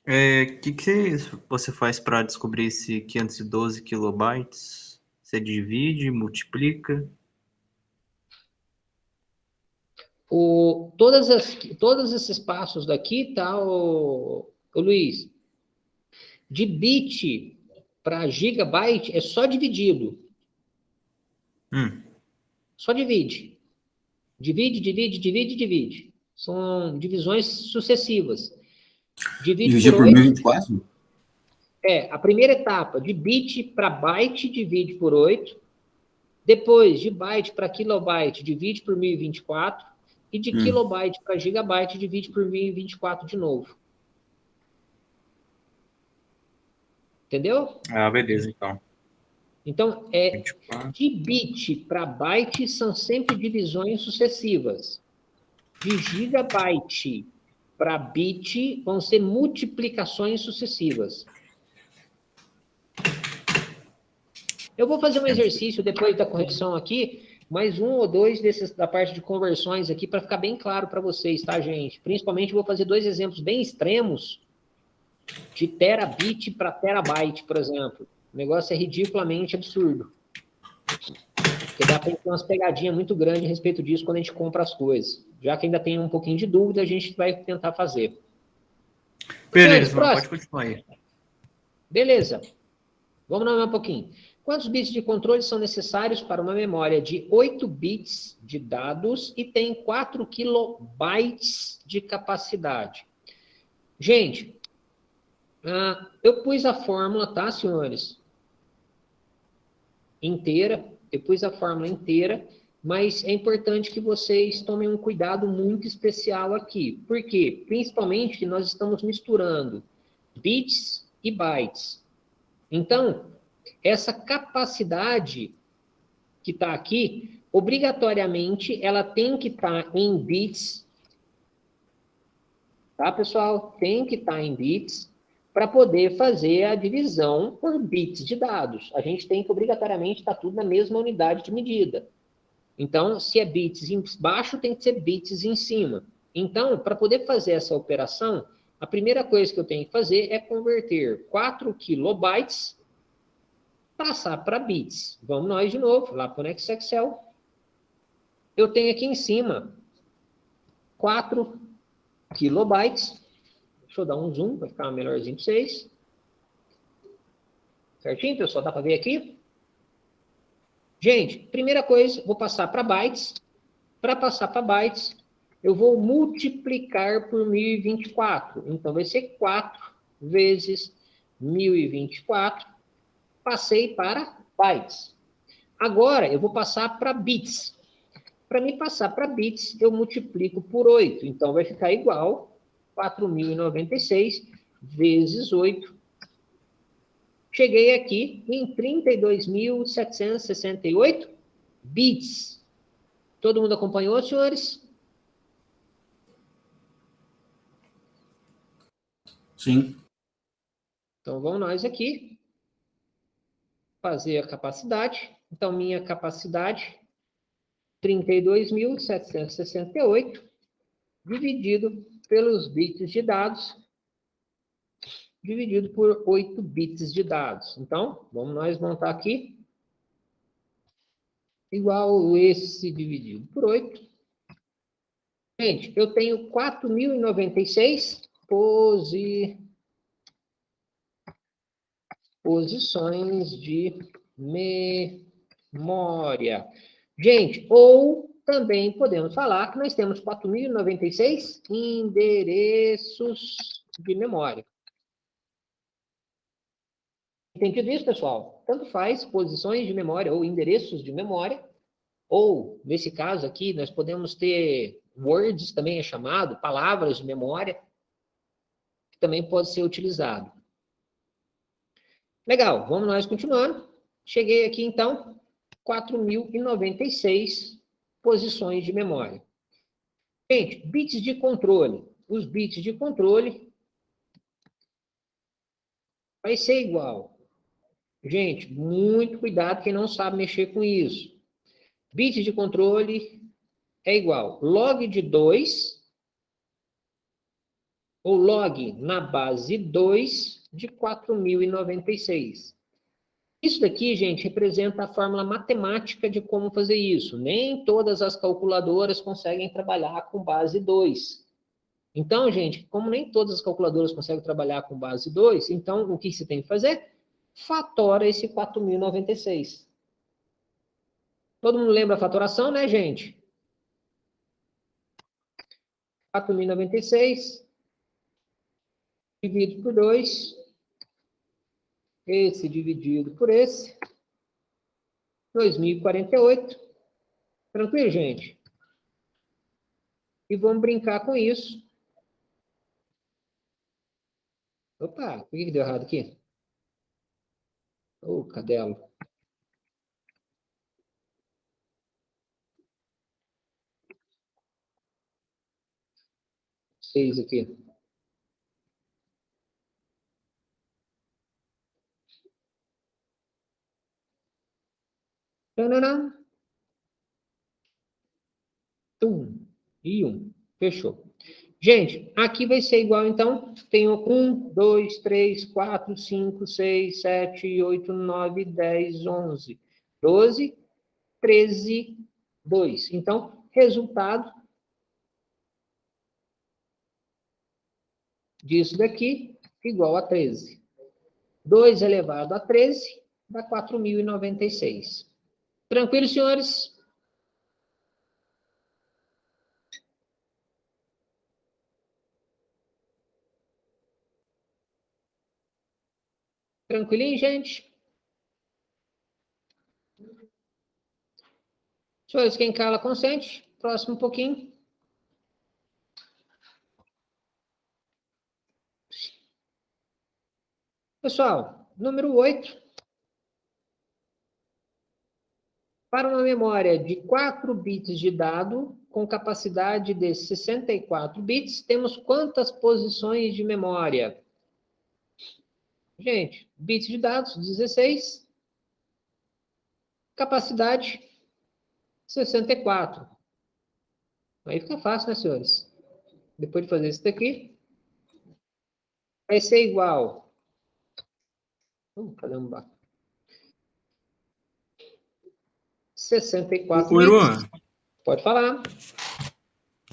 Speaker 3: que você faz para descobrir esse 512 kilobytes? Você divide, multiplica?
Speaker 1: Todos esses passos daqui, tá, o Luiz? De bit para gigabyte é só dividido. Só divide. Divide. São divisões sucessivas.
Speaker 4: Dividir por 1024?
Speaker 1: A primeira etapa, de bit para byte, divide por 8. Depois, de byte para kilobyte, divide por 1024. E de kilobyte para gigabyte, divide por 1024 de novo. Entendeu?
Speaker 3: Ah, beleza, então.
Speaker 1: Então,
Speaker 3: 24.
Speaker 1: de bit para byte são sempre divisões sucessivas. De gigabyte para bit vão ser multiplicações sucessivas. Eu vou fazer um exercício depois da correção aqui, mais um ou dois desses da parte de conversões aqui, para ficar bem claro para vocês, tá, gente? Principalmente vou fazer 2 exemplos bem extremos de terabit para terabyte, por exemplo. O negócio é ridiculamente absurdo. Porque dá para ter umas pegadinhas muito grandes a respeito disso quando a gente compra as coisas. Já que ainda tem um pouquinho de dúvida, a gente vai tentar fazer.
Speaker 3: Beleza, mano, pode continuar aí.
Speaker 1: Beleza. Vamos lá um pouquinho. Quantos bits de controle são necessários para uma memória de 8 bits de dados e tem 4 kilobytes de capacidade? Gente, eu pus a fórmula, tá, senhores? Inteira. Eu pus a fórmula inteira, mas é importante que vocês tomem um cuidado muito especial aqui. Por quê? Principalmente que nós estamos misturando bits e bytes. Então, essa capacidade que está aqui, obrigatoriamente, ela tem que estar em bits. Tá, pessoal? Tem que estar em bits para poder fazer a divisão por bits de dados. A gente tem que, obrigatoriamente, estar tudo na mesma unidade de medida. Então, se é bits embaixo, tem que ser bits em cima. Então, para poder fazer essa operação, a primeira coisa que eu tenho que fazer é converter 4 kilobytes, passar para bits. Vamos nós de novo, lá para o Excel. Eu tenho aqui em cima 4 kilobytes. Deixa eu dar um zoom para ficar melhorzinho para vocês. Certinho, pessoal? Dá para ver aqui? Gente, primeira coisa, vou passar para bytes. Para passar para bytes, eu vou multiplicar por 1024. Então, vai ser 4 vezes 1024. Passei para bytes. Agora, eu vou passar para bits. Para me passar para bits, eu multiplico por 8. Então, vai ficar igual 4.096 vezes 8. Cheguei aqui em 32.768 bits. Todo mundo acompanhou, senhores?
Speaker 4: Sim.
Speaker 1: Então, vamos nós aqui fazer a capacidade. Então, minha capacidade, 32.768, dividido pelos bits de dados, dividido por 8 bits de dados. Então, vamos nós montar aqui. Igual esse dividido por 8. Gente, eu tenho 4.096 posições de memória. Gente, ou também podemos falar que nós temos 4.096 endereços de memória. Entendido isso, pessoal? Tanto faz posições de memória ou endereços de memória, ou, nesse caso aqui, nós podemos ter words, também é chamado, palavras de memória, que também pode ser utilizado. Legal, vamos nós continuando. Cheguei aqui, então, 4.096 posições de memória. Gente, bits de controle. Os bits de controle vai ser igual. Gente, muito cuidado quem não sabe mexer com isso. Bits de controle é igual log de 2 ou log na base 2 de 4.096. Isso daqui, gente, representa a fórmula matemática de como fazer isso. Nem todas as calculadoras conseguem trabalhar com base 2. Então, gente, como nem todas as calculadoras conseguem trabalhar com base 2, então o que você tem que fazer? Fatora esse 4.096. Todo mundo lembra a fatoração, né, gente? 4.096 dividido por 2. Esse dividido por esse. 2.048. Tranquilo, gente? E vamos brincar com isso. Opa, por que deu errado aqui? Ô, cadelo. 6 aqui. Tananã. E 1. Fechou. Gente, aqui vai ser igual, então, tenho 1, 2, 3, 4, 5, 6, 7, 8, 9, 10, 11, 12, 13, 2. Então, resultado disso daqui igual a 13. 2 elevado a 13 dá 4.096. Tranquilo, senhores? Tranquilinho, gente? Senhores, quem cala consente. Próximo um pouquinho. Pessoal, número 8. Para uma memória de 4 bits de dado, com capacidade de 64 bits, temos quantas posições de memória? Gente, bits de dados, 16. Capacidade, 64. Aí fica fácil, né, senhores? Depois de fazer isso daqui, vai ser igual. Caramba. 64
Speaker 3: Ô, Iruan,
Speaker 1: bits. Pode falar.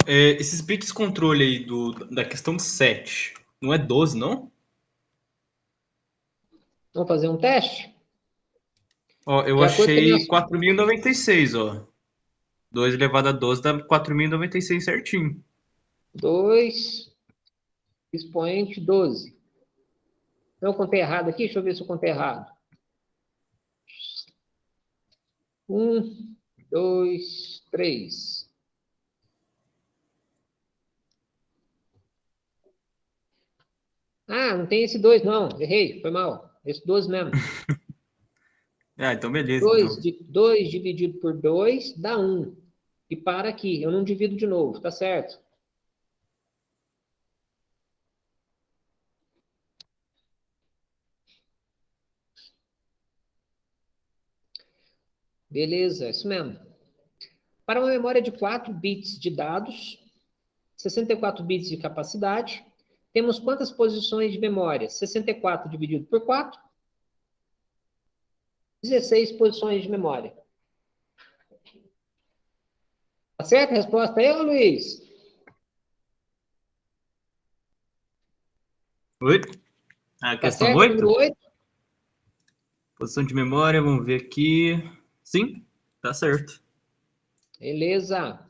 Speaker 3: esses bits controle aí da questão 7, não é 12, não?
Speaker 1: Vamos fazer um teste?
Speaker 3: Ó, eu
Speaker 1: De acordo com a minha...
Speaker 3: achei 4.096, ó. 2 elevado a 12 dá 4.096 certinho.
Speaker 1: 2, expoente 12. Então, eu contei errado aqui? Deixa eu ver se eu contei errado. 1, 2, 3. Ah, não tem esse 2, não. Errei, foi mal. Esse 12 mesmo.
Speaker 3: Ah, então beleza.
Speaker 1: 2 dividido por 2 dá 1. E para aqui. Eu não divido de novo, tá certo? Beleza, isso mesmo. Para uma memória de 4 bits de dados, 64 bits de capacidade, temos quantas posições de memória? 64 dividido por 4, 16 posições de memória. Tá certa a resposta aí, ô Luiz?
Speaker 3: Oi? A
Speaker 1: Tá
Speaker 3: questão
Speaker 1: certo,
Speaker 3: 8?
Speaker 1: número 8?
Speaker 3: Posição de memória, vamos ver aqui. Sim, tá certo.
Speaker 1: Beleza.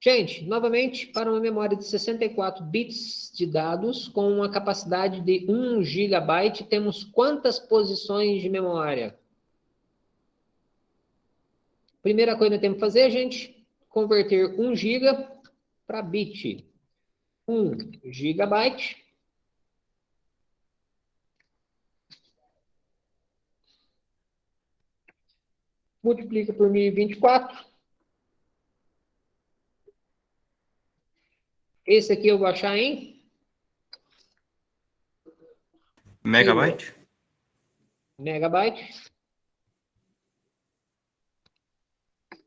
Speaker 1: Gente, novamente, para uma memória de 64 bits de dados com uma capacidade de 1 GB, temos quantas posições de memória? Primeira coisa que temos que fazer, gente, converter 1 GB para bit. 1 GB multiplica por 1024. Esse aqui eu vou achar em
Speaker 3: Megabyte?
Speaker 1: megabyte.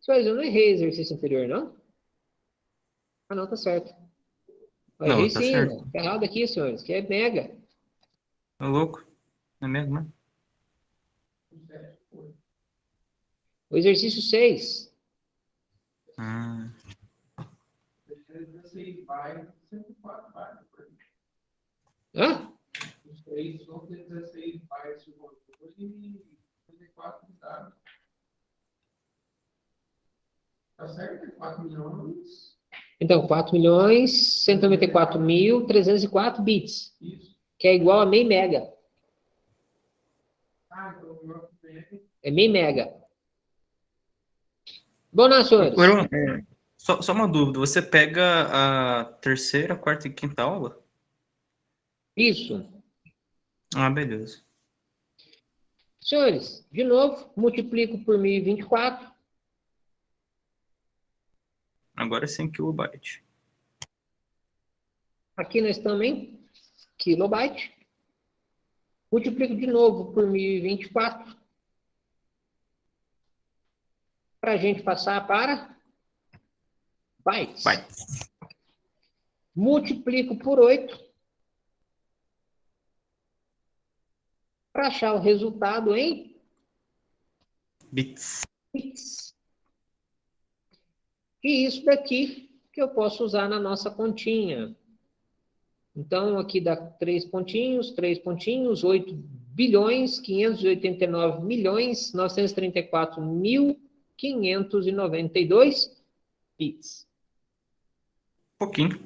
Speaker 1: Senhores, eu não errei exercício anterior, não? Ah, não, tá certo. Eu
Speaker 3: Não,
Speaker 1: errei
Speaker 3: tá
Speaker 1: sim,
Speaker 3: certo.
Speaker 1: tá errado aqui, senhores, que é mega.
Speaker 3: Tá louco? Não é mesmo, né?
Speaker 1: O exercício 6.
Speaker 3: Ah,
Speaker 2: 16 bytes, 104 bytes.
Speaker 1: Hã?
Speaker 2: Os três são 16 bytes de controle e 54 de dados. Tá certo? É 4 milhões.
Speaker 1: Então, 4.194.304 bits,
Speaker 2: Isso.
Speaker 1: que é igual a meio mega.
Speaker 2: Então o meu
Speaker 1: É meio mega. Bom, não, senhores.
Speaker 3: Agora, só uma dúvida. Você pega a terceira, quarta e quinta aula?
Speaker 1: Isso.
Speaker 3: Ah, beleza.
Speaker 1: Senhores, de novo, multiplico por 1024.
Speaker 3: Agora é 100 kilobyte.
Speaker 1: Aqui nós estamos em kilobyte. Multiplico de novo por 1024. Para a gente passar para bytes.
Speaker 3: Bytes.
Speaker 1: Multiplico por 8. Para achar o resultado em
Speaker 3: Bits.
Speaker 1: bits. E isso daqui que eu posso usar na nossa continha. Então, aqui dá 3 pontinhos, 8.589.934.592 bits.
Speaker 3: Pouquinho.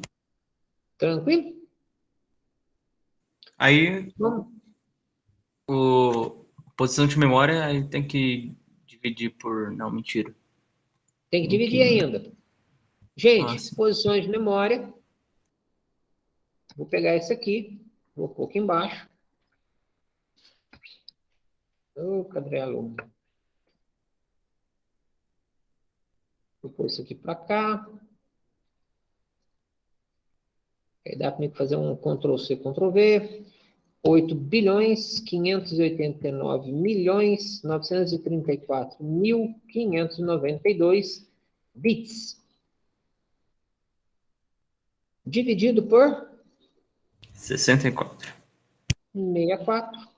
Speaker 1: Tranquilo?
Speaker 3: Aí,
Speaker 1: Vamos.
Speaker 3: posição de memória, aí tem que dividir por... Não, mentira.
Speaker 1: Tem que
Speaker 3: Tem
Speaker 1: dividir
Speaker 3: que-
Speaker 1: ainda. Gente,
Speaker 3: Nossa.
Speaker 1: posições de memória. Vou pegar esse aqui, vou pôr aqui embaixo. Ô, cadrelo. Vou pôr isso aqui para cá. Aí dá para fazer um Ctrl+C, Ctrl+V. 8.589.934.592 bits. Dividido por
Speaker 3: 64.
Speaker 1: 64.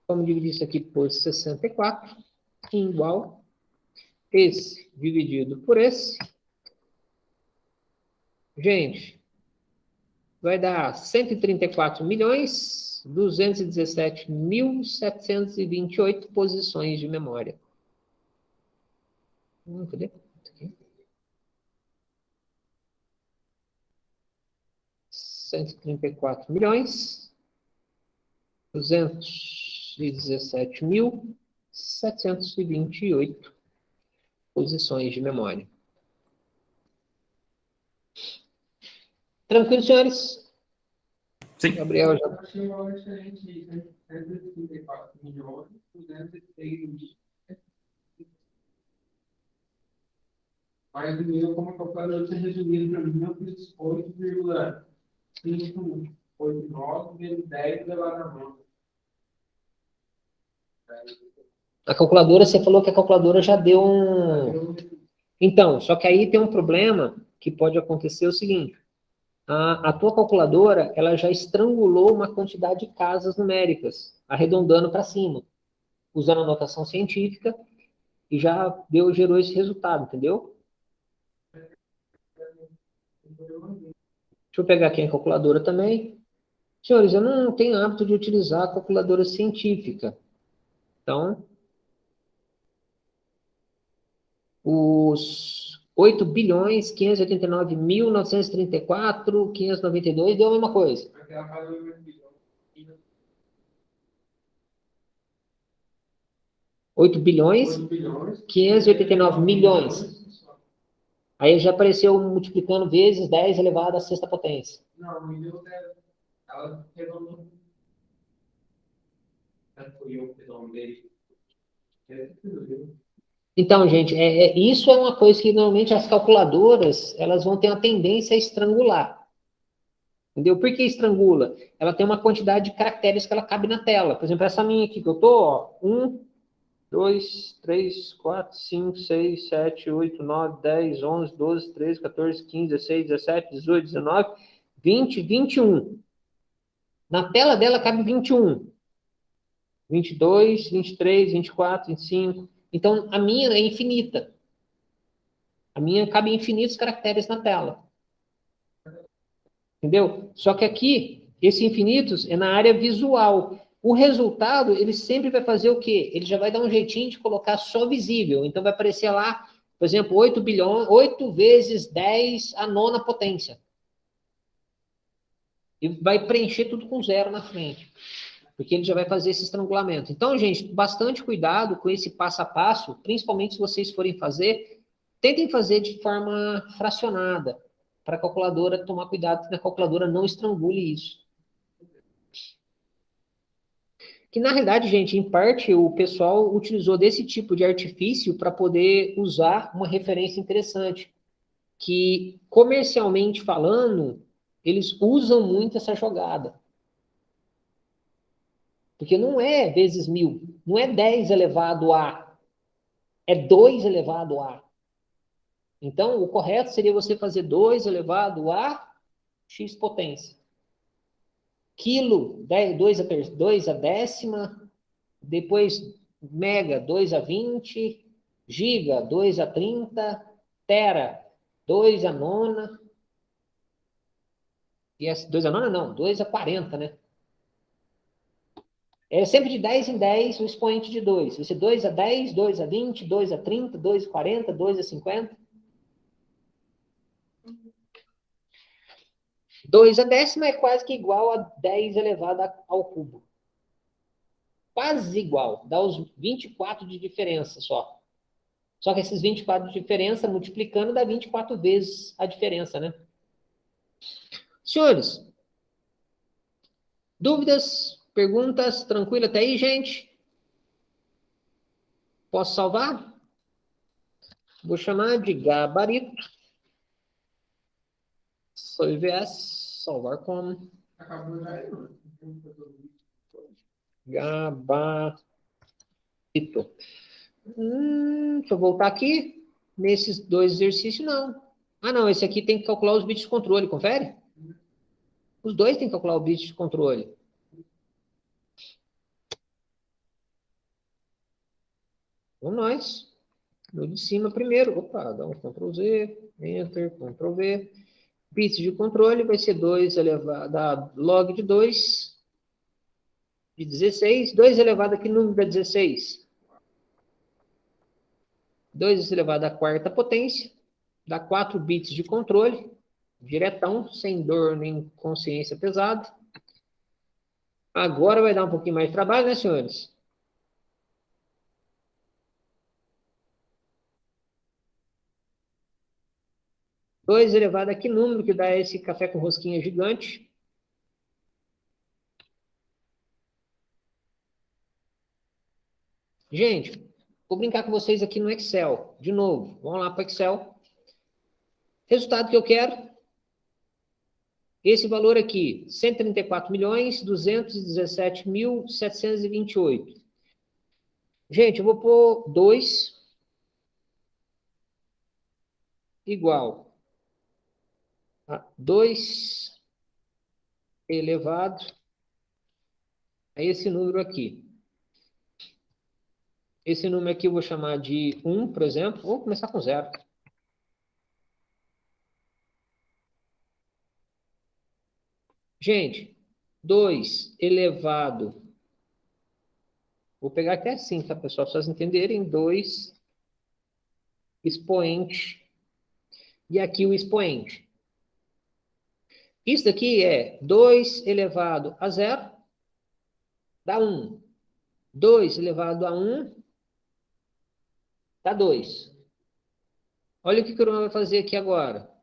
Speaker 1: Vamos dividir isso aqui por 64. Igual. Esse dividido por esse. Gente, vai dar 134.217.728 posições de memória. Cadê? Aqui. 134.217.728 posições de memória. Tranquilo, senhores?
Speaker 3: Sim.
Speaker 1: Gabriel já...
Speaker 2: Eu achei um valor excelente, 134 milhões, 203 mil. Mas o meu, como calculador, você resumido para mim, eu fiz 8,589 vezes 10 elevado a mão.
Speaker 1: A calculadora, você falou que a calculadora já deu um... Então, só que aí tem um problema que pode acontecer o seguinte. A tua calculadora, ela já estrangulou uma quantidade de casas numéricas, arredondando para cima, usando a notação científica, e já gerou esse resultado, entendeu? Deixa eu pegar aqui a calculadora também. Senhores, eu não tenho hábito de utilizar a calculadora científica. Então, 8.589.934.592, deu a mesma coisa.
Speaker 2: Aquela faz 8 bilhões.
Speaker 1: 8.589.000.000. Aí já apareceu multiplicando vezes 10 elevado à sexta potência.
Speaker 2: Não, me deu zero. Ela pegou. Fui eu que fiz o nome dele.
Speaker 1: Então, gente, isso é uma coisa que normalmente as calculadoras elas vão ter uma tendência a estrangular. Entendeu? Por que estrangula? Ela tem uma quantidade de caracteres que ela cabe na tela. Por exemplo, essa minha aqui que eu tô, ó, 1, 2, 3, 4, 5, 6, 7, 8, 9, 10, 11, 12, 13, 14, 15, 16, 17, 18, 19, 20, 21. Na tela dela cabe 21. 22, 23, 24, 25. Então, a minha é infinita. A minha cabe infinitos caracteres na tela. Entendeu? Só que aqui, esse infinitos é na área visual. O resultado, ele sempre vai fazer o quê? Ele já vai dar um jeitinho de colocar só visível. Então, vai aparecer lá, por exemplo, 8 bilhões, 8 vezes 10 a nona potência. E vai preencher tudo com zero na frente. Porque ele já vai fazer esse estrangulamento. Então, gente, bastante cuidado com esse passo a passo, principalmente se vocês forem fazer, tentem fazer de forma fracionada, para a calculadora tomar cuidado que a calculadora não estrangule isso. Que, na realidade, gente, em parte, o pessoal utilizou desse tipo de artifício para poder usar uma referência interessante, que, comercialmente falando, eles usam muito essa jogada. Porque não é vezes 1000, não é 10 elevado a, é 2 elevado a. Então, o correto seria você fazer 2 elevado a x potência. Quilo, 2 a décima, depois mega, 2 a 20, giga, 2 a 30, tera, 2 a nona, e 2 a nona não, 2 a 40, né? É sempre de 10 em 10 o expoente de 2. Vai ser 2 a 10, 2 a 20, 2 a 30, 2 a 40, 2 a 50. 2 a décima é quase que igual a 10 elevado ao cubo. Quase igual. Dá os 24 de diferença só. Só que esses 24 de diferença, multiplicando, dá 24 vezes a diferença, né? Senhores, dúvidas, perguntas, tranquilo até aí, gente? Posso salvar? Vou chamar de gabarito. Sou IVS, salvar como
Speaker 2: Acabou já aí, mano.
Speaker 1: gabarito. Deixa eu voltar aqui. Nesses dois exercícios, não. Ah, não, esse aqui tem que calcular os bits de controle, confere? Os dois tem que calcular o bit de controle. Vamos nós. No de cima primeiro. Opa, dá um Ctrl Z, Enter, Ctrl V. Bits de controle vai ser 2 elevado a log de 2 de 16. 2 elevado a que número da 16? 2 elevado à quarta potência. Dá 4 bits de controle. Diretão, sem dor nem consciência pesada. Agora vai dar um pouquinho mais de trabalho, né, senhores? Dois elevado a que número que dá esse café com rosquinha gigante? Gente, vou brincar com vocês aqui no Excel. De novo, vamos lá para o Excel. Resultado que eu quero. Esse valor aqui, 134.217.728. Gente, eu vou pôr 2 igual a 2 elevado a esse número aqui. Esse número aqui eu vou chamar de 1, por exemplo. Vou começar com 0. Gente, 2 elevado... Vou pegar até assim, tá, pessoal? Para vocês entenderem. 2 expoente e aqui o expoente. Isso daqui é 2 elevado a 0, dá 1. 2 elevado a 1, dá 2. Olha o que o Bruno vai fazer aqui agora.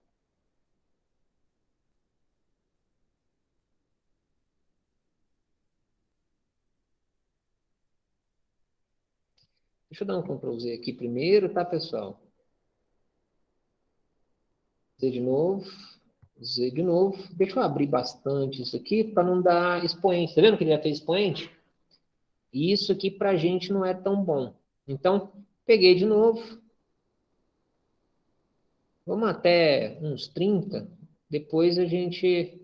Speaker 1: Deixa eu dar um Ctrl Z aqui primeiro, tá, pessoal? Z de novo. Z de novo. Deixa eu abrir bastante isso aqui para não dar expoente. Tá vendo que ele já fez expoente? E isso aqui para a gente não é tão bom. Então, peguei de novo. Vamos até uns 30. Depois a gente...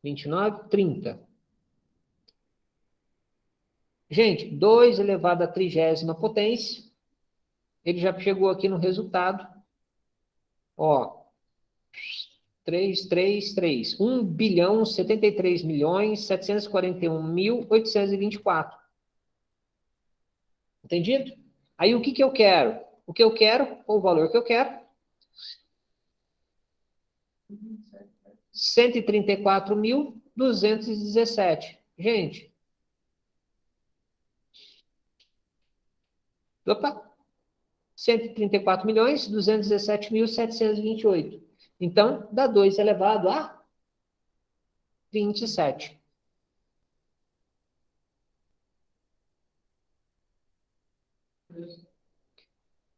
Speaker 1: 29, 30. Gente, 2 elevado à 30ª potência. Ele já chegou aqui no resultado. Ó, 3, 3, 3. 1.073.741.824. Entendido? Aí o que que eu quero? O que eu quero, ou o valor que eu quero? 134.217. Gente. Opa. 134.217.728. Então, dá 2 elevado a 27.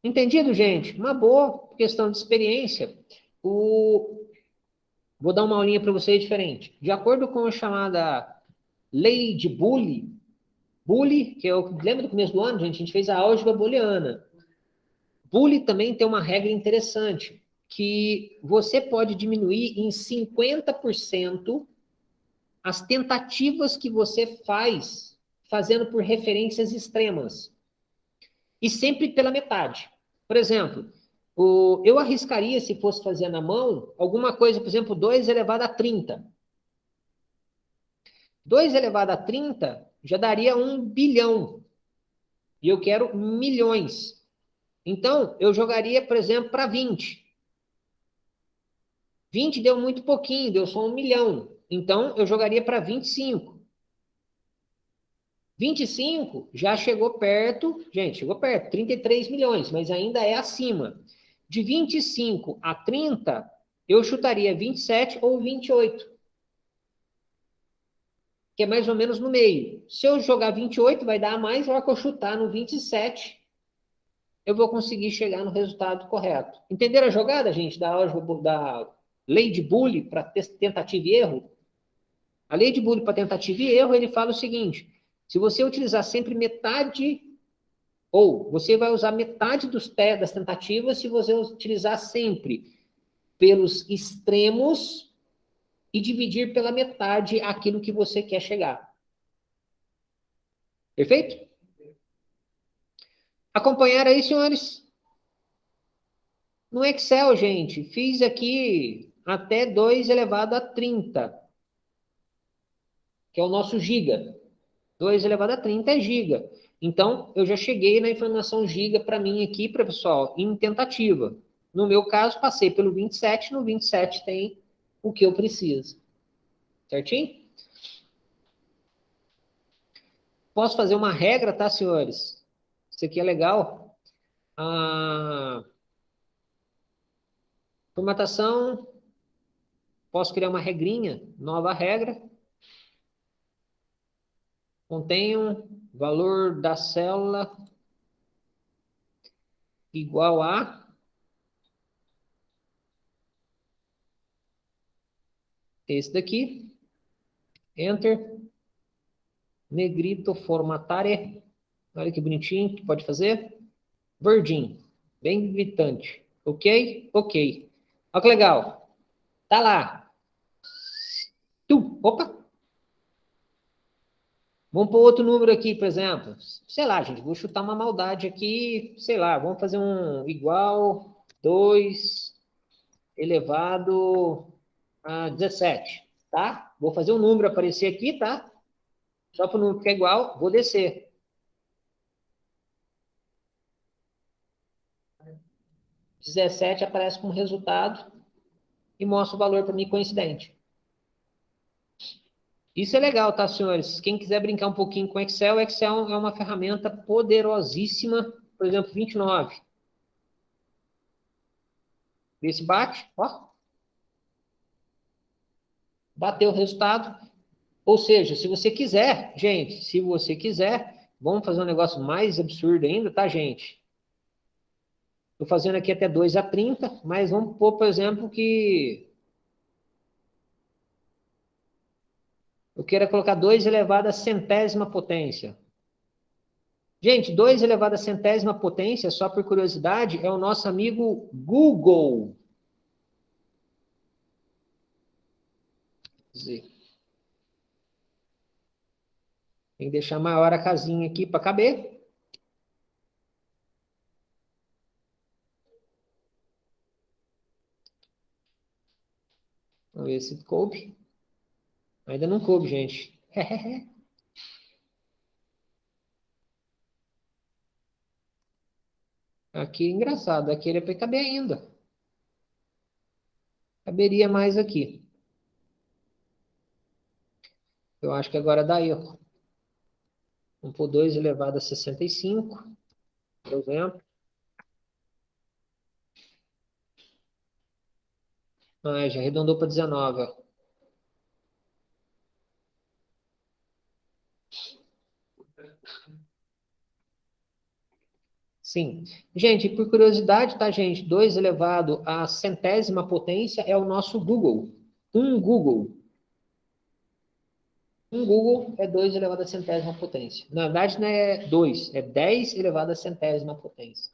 Speaker 1: Entendido, gente? Uma boa questão de experiência. Vou dar uma aulinha para vocês diferente. De acordo com a chamada lei de Boole, que eu lembro do começo do ano, gente, a gente fez a álgebra booleana. Boole também tem uma regra interessante, que você pode diminuir em 50% as tentativas que você faz, fazendo por referências extremas. E sempre pela metade. Por exemplo, eu arriscaria, se fosse fazer na mão, alguma coisa, por exemplo, 2 elevado a 30. 2 elevado a 30 já daria 1 bilhão. E eu quero milhões. Então, eu jogaria, por exemplo, para 20. 20 deu muito pouquinho, deu só 1 milhão. Então, eu jogaria para 25. 25 já chegou perto, gente, chegou perto, 33 milhões, mas ainda é acima. De 25 a 30, eu chutaria 27 ou 28. Que é mais ou menos no meio. Se eu jogar 28, vai dar mais, na hora que eu chutar no 27, eu vou conseguir chegar no resultado correto. Entenderam a jogada, gente, da lei de Boole para tentativa e erro? A lei de Boole para tentativa e erro, ele fala o seguinte: se você utilizar sempre metade, ou você vai usar metade das tentativas se você utilizar sempre pelos extremos e dividir pela metade aquilo que você quer chegar. Perfeito? Acompanharam aí, senhores? No Excel, gente, fiz aqui até 2 elevado a 30, que é o nosso giga. 2 elevado a 30 é giga. Então, eu já cheguei na informação giga para mim aqui, para pessoal, em tentativa. No meu caso, passei pelo 27, no 27 tem o que eu preciso. Certinho? Posso fazer uma regra, tá, senhores? Isso aqui é legal. Formatação. Posso criar uma regrinha, nova regra. Contenho valor da célula igual a esse daqui. Enter. Negrito formatare. Olha que bonitinho que pode fazer. Verdinho. Bem gritante. Ok? Ok. Olha que legal. Tá lá. Opa. Vamos pôr outro número aqui, por exemplo. Sei lá, gente, vou chutar uma maldade aqui. Sei lá, vamos fazer um igual 2 elevado a 17, tá? Vou fazer um número aparecer aqui, tá? Só para o número ficar igual, vou descer. 17 aparece como resultado e mostra o valor para mim coincidente. Isso é legal, tá, senhores? Quem quiser brincar um pouquinho com Excel, Excel é uma ferramenta poderosíssima. Por exemplo, 29. Vê se bate, ó. Bateu o resultado. Ou seja, se você quiser, gente, se você quiser, vamos fazer um negócio mais absurdo ainda, tá, gente? Estou fazendo aqui até 2 a 30, mas vamos pôr, por exemplo, que eu queira colocar 2 elevado à centésima potência. Gente, 2 elevado à centésima potência, só por curiosidade, é o nosso amigo Google. Tem que deixar maior a casinha aqui para caber. Vamos ver se coube. Ainda não coube, gente. Aqui é engraçado, aqui ele é para caber ainda. Caberia mais aqui. Eu acho que agora dá erro. Vamos pôr 2 elevado a 65, por exemplo. Ah, já arredondou para 19, ó. Sim. Gente, por curiosidade, tá, gente? 2 elevado à centésima potência é o nosso Google. Um Google. Um Google é 2 elevado à centésima potência. Na verdade, não é 2, é 10 elevado à centésima potência.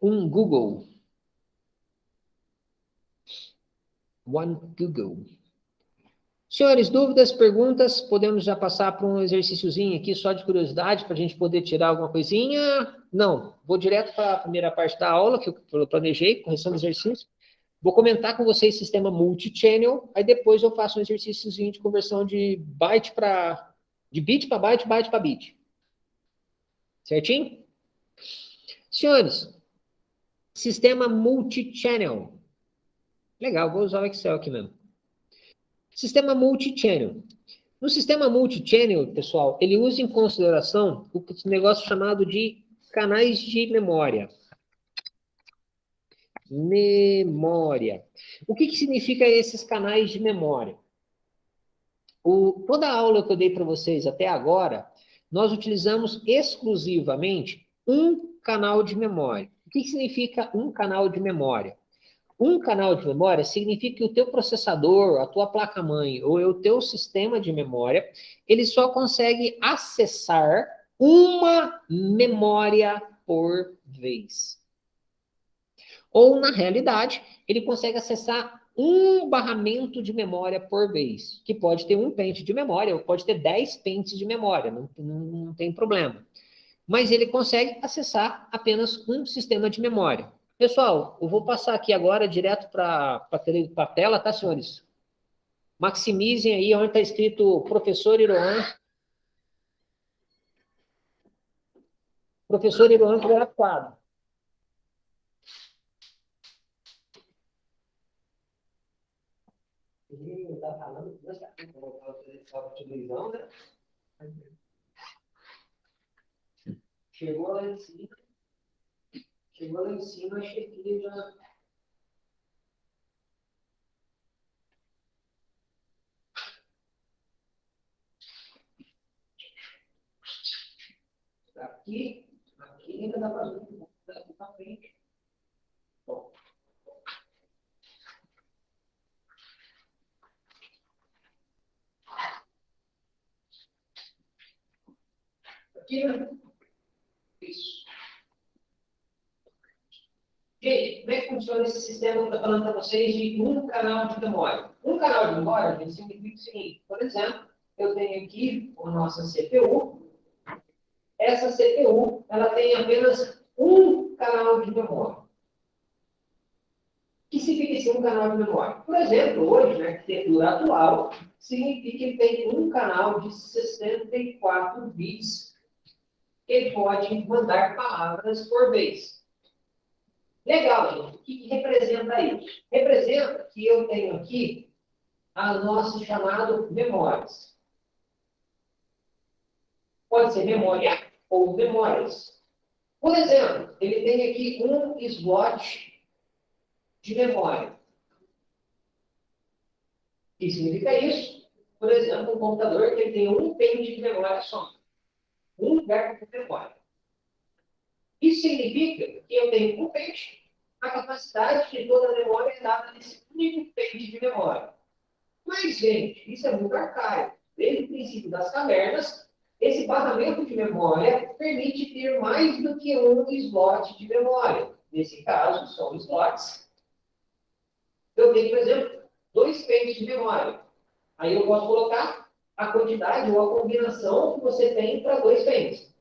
Speaker 1: Um Google. One Google. Senhores, dúvidas, perguntas? Podemos já passar para um exercíciozinho aqui, só de curiosidade, para a gente poder tirar alguma coisinha? Não, vou direto para a primeira parte da aula, que eu planejei, correção do exercício. Vou comentar com vocês sistema multi-channel, aí depois eu faço um exercíciozinho de conversão de byte para... de bit para byte, byte para bit. Certinho? Senhores, sistema multi-channel. Legal, vou usar o Excel aqui mesmo. Sistema multi-channel. No sistema multi-channel, pessoal, ele usa em consideração o negócio chamado de canais de memória. Memória. O que significa esses canais de memória? Toda a aula que eu dei para vocês até agora, nós utilizamos exclusivamente um canal de memória. O que significa um canal de memória? Um canal de memória significa que o teu processador, a tua placa-mãe ou o teu sistema de memória, ele só consegue acessar uma memória por vez. Ou, na realidade, ele consegue acessar um barramento de memória por vez, que pode ter um pente de memória, ou pode ter 10 pentes de memória, não tem problema. Mas ele consegue acessar apenas um sistema de memória. Pessoal, eu vou passar aqui agora direto para a tela, tá, senhores? Maximizem aí onde está escrito Professor Iroan. Professor Iroan gravado. Ele está falando, televisão, né? Chegou lá em cima, a chefia já... Aqui ainda dá para ver daqui para frente. Bom. Aqui, né? Isso. Gente, como é que funciona esse sistema que eu estou falando para vocês de um canal de memória? Um canal de memória, gente, significa o seguinte. Por exemplo, eu tenho aqui a nossa CPU. Essa CPU, ela tem apenas um canal de memória. O que significa esse um canal de memória? Por exemplo, hoje, na arquitetura atual, significa que ele tem um canal de 64 bits ele pode mandar palavras por vez. Legal, gente. O que representa isso? Representa que eu tenho aqui a nossa chamada memórias. Pode ser memória ou memórias. Por exemplo, ele tem aqui um slot de memória. O que significa isso? Por exemplo, um computador que ele tem um pente de memória só. Um lugar de memória. Isso significa que eu tenho um pente, a capacidade de toda a memória é dada nesse único pente de memória. Mas, gente, isso é muito arcaico. Desde o princípio das cavernas, esse barramento de memória permite ter mais do que um slot de memória. Nesse caso, são slots. Eu tenho, por exemplo, 2 pentes de memória. Aí eu posso colocar a quantidade ou a combinação que você tem para 2 pentes.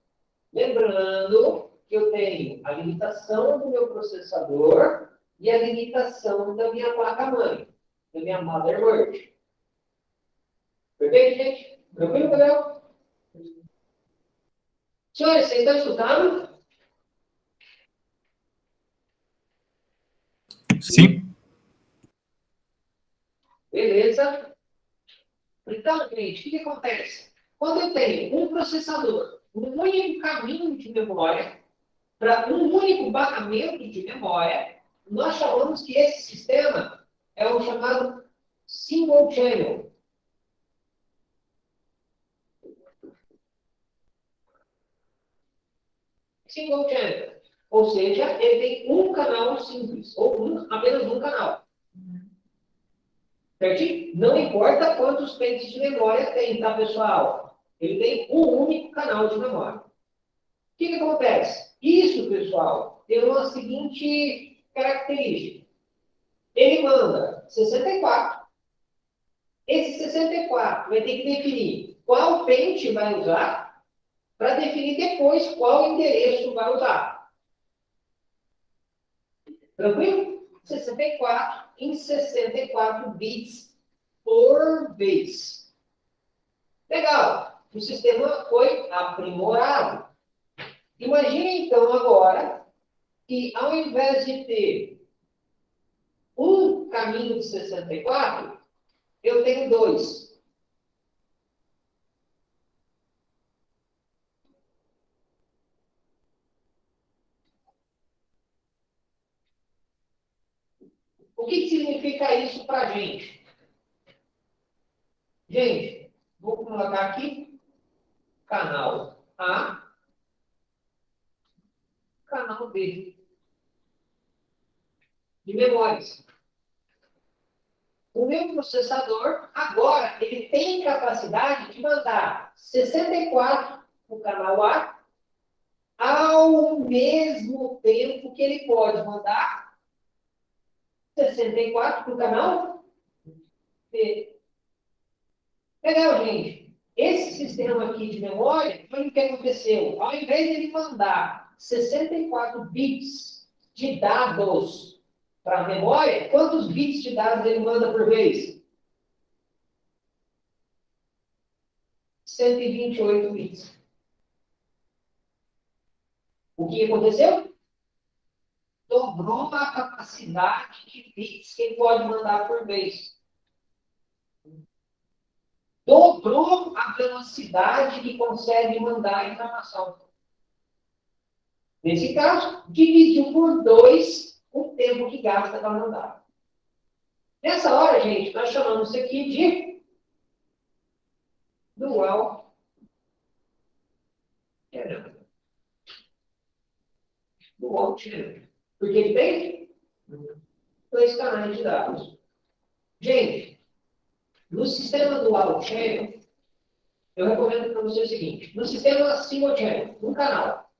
Speaker 1: Lembrando que eu tenho a limitação do meu processador e a limitação da minha placa-mãe, da minha motherboard. Perfeito, gente? Tranquilo, Gabriel? Senhores, vocês estão escutando?
Speaker 4: Sim.
Speaker 1: Beleza. Então, gente, o que acontece? Quando eu tenho um processador, um único caminho de memória, para um único barramento de memória, nós chamamos que esse sistema é o chamado single channel. Single channel. Ou seja, ele tem um canal simples, ou apenas um canal. Certinho? Não importa quantos pentes de memória tem, tá, pessoal? Ele tem um único canal de memória. O que acontece? Isso, pessoal, tem uma seguinte característica. Ele manda 64. Esse 64 vai ter que definir qual pente vai usar para definir depois qual endereço vai usar. Tranquilo? 64 em 64 bits por vez. Legal. O sistema foi aprimorado. Imagine, então, agora, que ao invés de ter um caminho de 64, eu tenho 2. O que significa isso para a gente? Gente, vou colocar aqui canal A, canal B de memórias. O meu processador, agora, ele tem capacidade de mandar 64 para o canal A, ao mesmo tempo que ele pode mandar 64 para o canal B. Legal, gente. Esse sistema aqui de memória, o que aconteceu? Ao invés de ele mandar 64 bits de dados para a memória, quantos bits de dados ele manda por vez? 128 bits. O que aconteceu? Dobrou a capacidade de bits que ele pode mandar por vez. Dobrou a velocidade que consegue mandar a informação. Nesse caso, dividiu por 2 o tempo que gasta para mandar. Nessa hora, gente, nós chamamos isso aqui de dual channel. Dual channel. Porque ele tem 2 canais de dados. Gente, no sistema dual channel, eu recomendo para você o seguinte: no sistema single channel, um canal.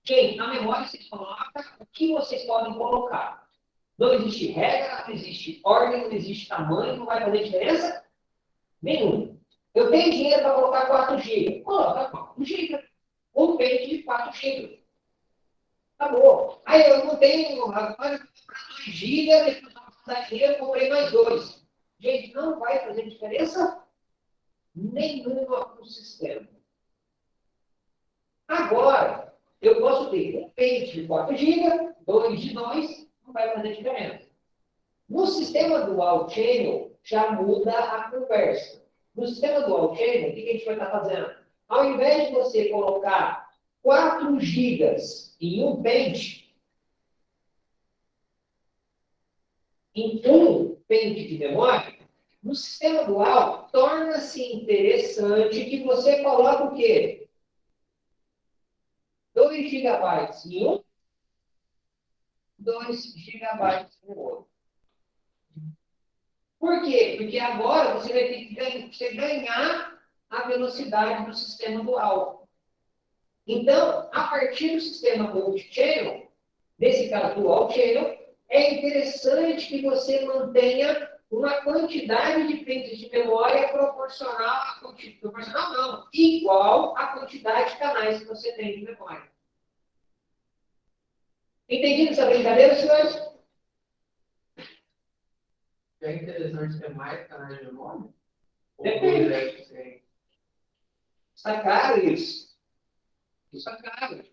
Speaker 1: Gente, na memória vocês colocam o que vocês podem colocar. Não existe regra, não existe ordem, não existe tamanho, não vai fazer diferença nenhuma. Eu tenho dinheiro para colocar 4 GB. Coloca 4 GB. Um pente de 4 GB. Acabou. Aí eu não tenho agora 2 GB, depois eu vou dar dinheiro, comprei mais 2. Gente, não vai fazer diferença nenhuma para o sistema. Agora, eu posso ter um pente de 4 GB, 2 de 2, não vai fazer diferença. No sistema Dual Channel, já muda a conversa. No sistema Dual Channel, o que a gente vai estar fazendo? Ao invés de você colocar 4 GB em um pente, em um pente de memória, no sistema dual, torna-se interessante que você coloque o quê? 2 GB em um, 2 GB no outro. Por quê? Porque agora você vai ter que ganhar a velocidade do sistema dual. Então, a partir do sistema multi-channel, nesse caso dual channel, é interessante que você mantenha uma quantidade de pentes de memória igual à quantidade de canais que você tem de memória. Entendido essa brincadeira, senhores?
Speaker 2: É interessante ter mais canais de memória?
Speaker 1: Depende. Está caro isso. Isso é caro.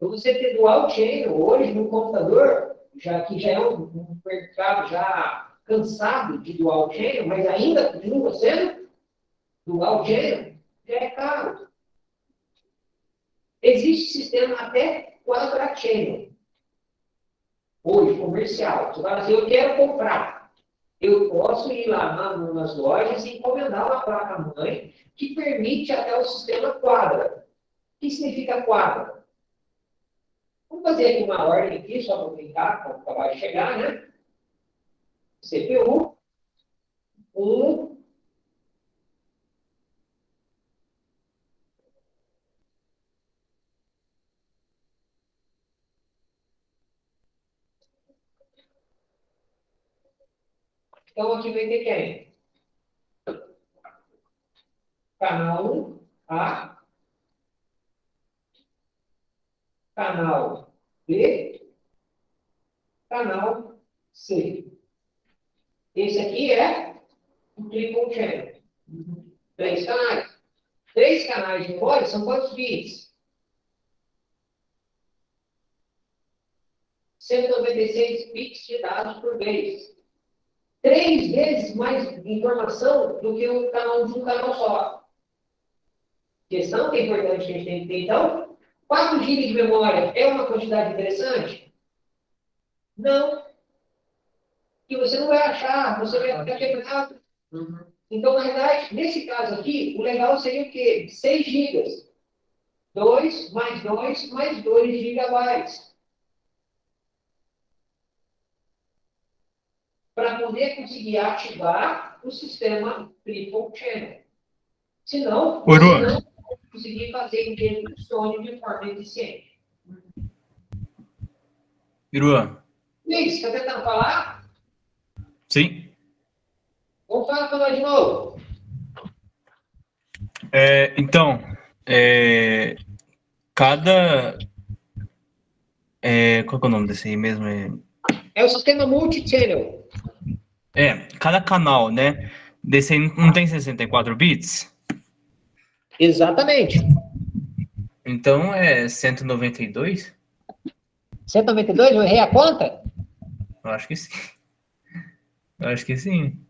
Speaker 1: Para você ter dual channel hoje no computador, que já é um mercado já cansado de dual channel, mas ainda continua sendo dual channel, já é caro. Existe sistema até quadra-channel. Hoje, comercial. Você vai dizer, eu quero comprar. Eu posso ir lá nas lojas e encomendar uma placa-mãe que permite até o sistema quadra. O que significa quadra? Vamos fazer aqui uma ordem aqui, só para brincar, para acabar de chegar, né? CPU, 1, então aqui vai ter quem? Canal A, canal B, canal C. Esse aqui é o triple channel. 3 canais. 3 canais de memória são quantos bits? 196 bits de dados por vez. 3 vezes mais informação do que um canal de um canal só. Questão que é importante que a gente tem que ter, então, 4 GB de memória é uma quantidade interessante? Não. Que você não vai achar, você vai ficar quebrado. Então, na verdade, nesse caso aqui, o legal seria o quê? 6 GB. 2 mais 2 mais 2 GB. Para poder conseguir ativar o sistema triple channel. Senão, você não vai conseguir fazer com que ele funcione de forma eficiente.
Speaker 3: Irua.
Speaker 1: Luiz, está tentando falar?
Speaker 3: Sim.
Speaker 1: Vamos falar para nós de novo.
Speaker 3: Então, cada... qual que é o nome desse aí mesmo?
Speaker 1: É o sistema multi-channel.
Speaker 3: Cada canal, né? Desse aí não tem 64 bits?
Speaker 1: Exatamente.
Speaker 3: Então é 192?
Speaker 1: 192, eu errei a conta?
Speaker 3: Eu acho que sim. Eu acho que sim.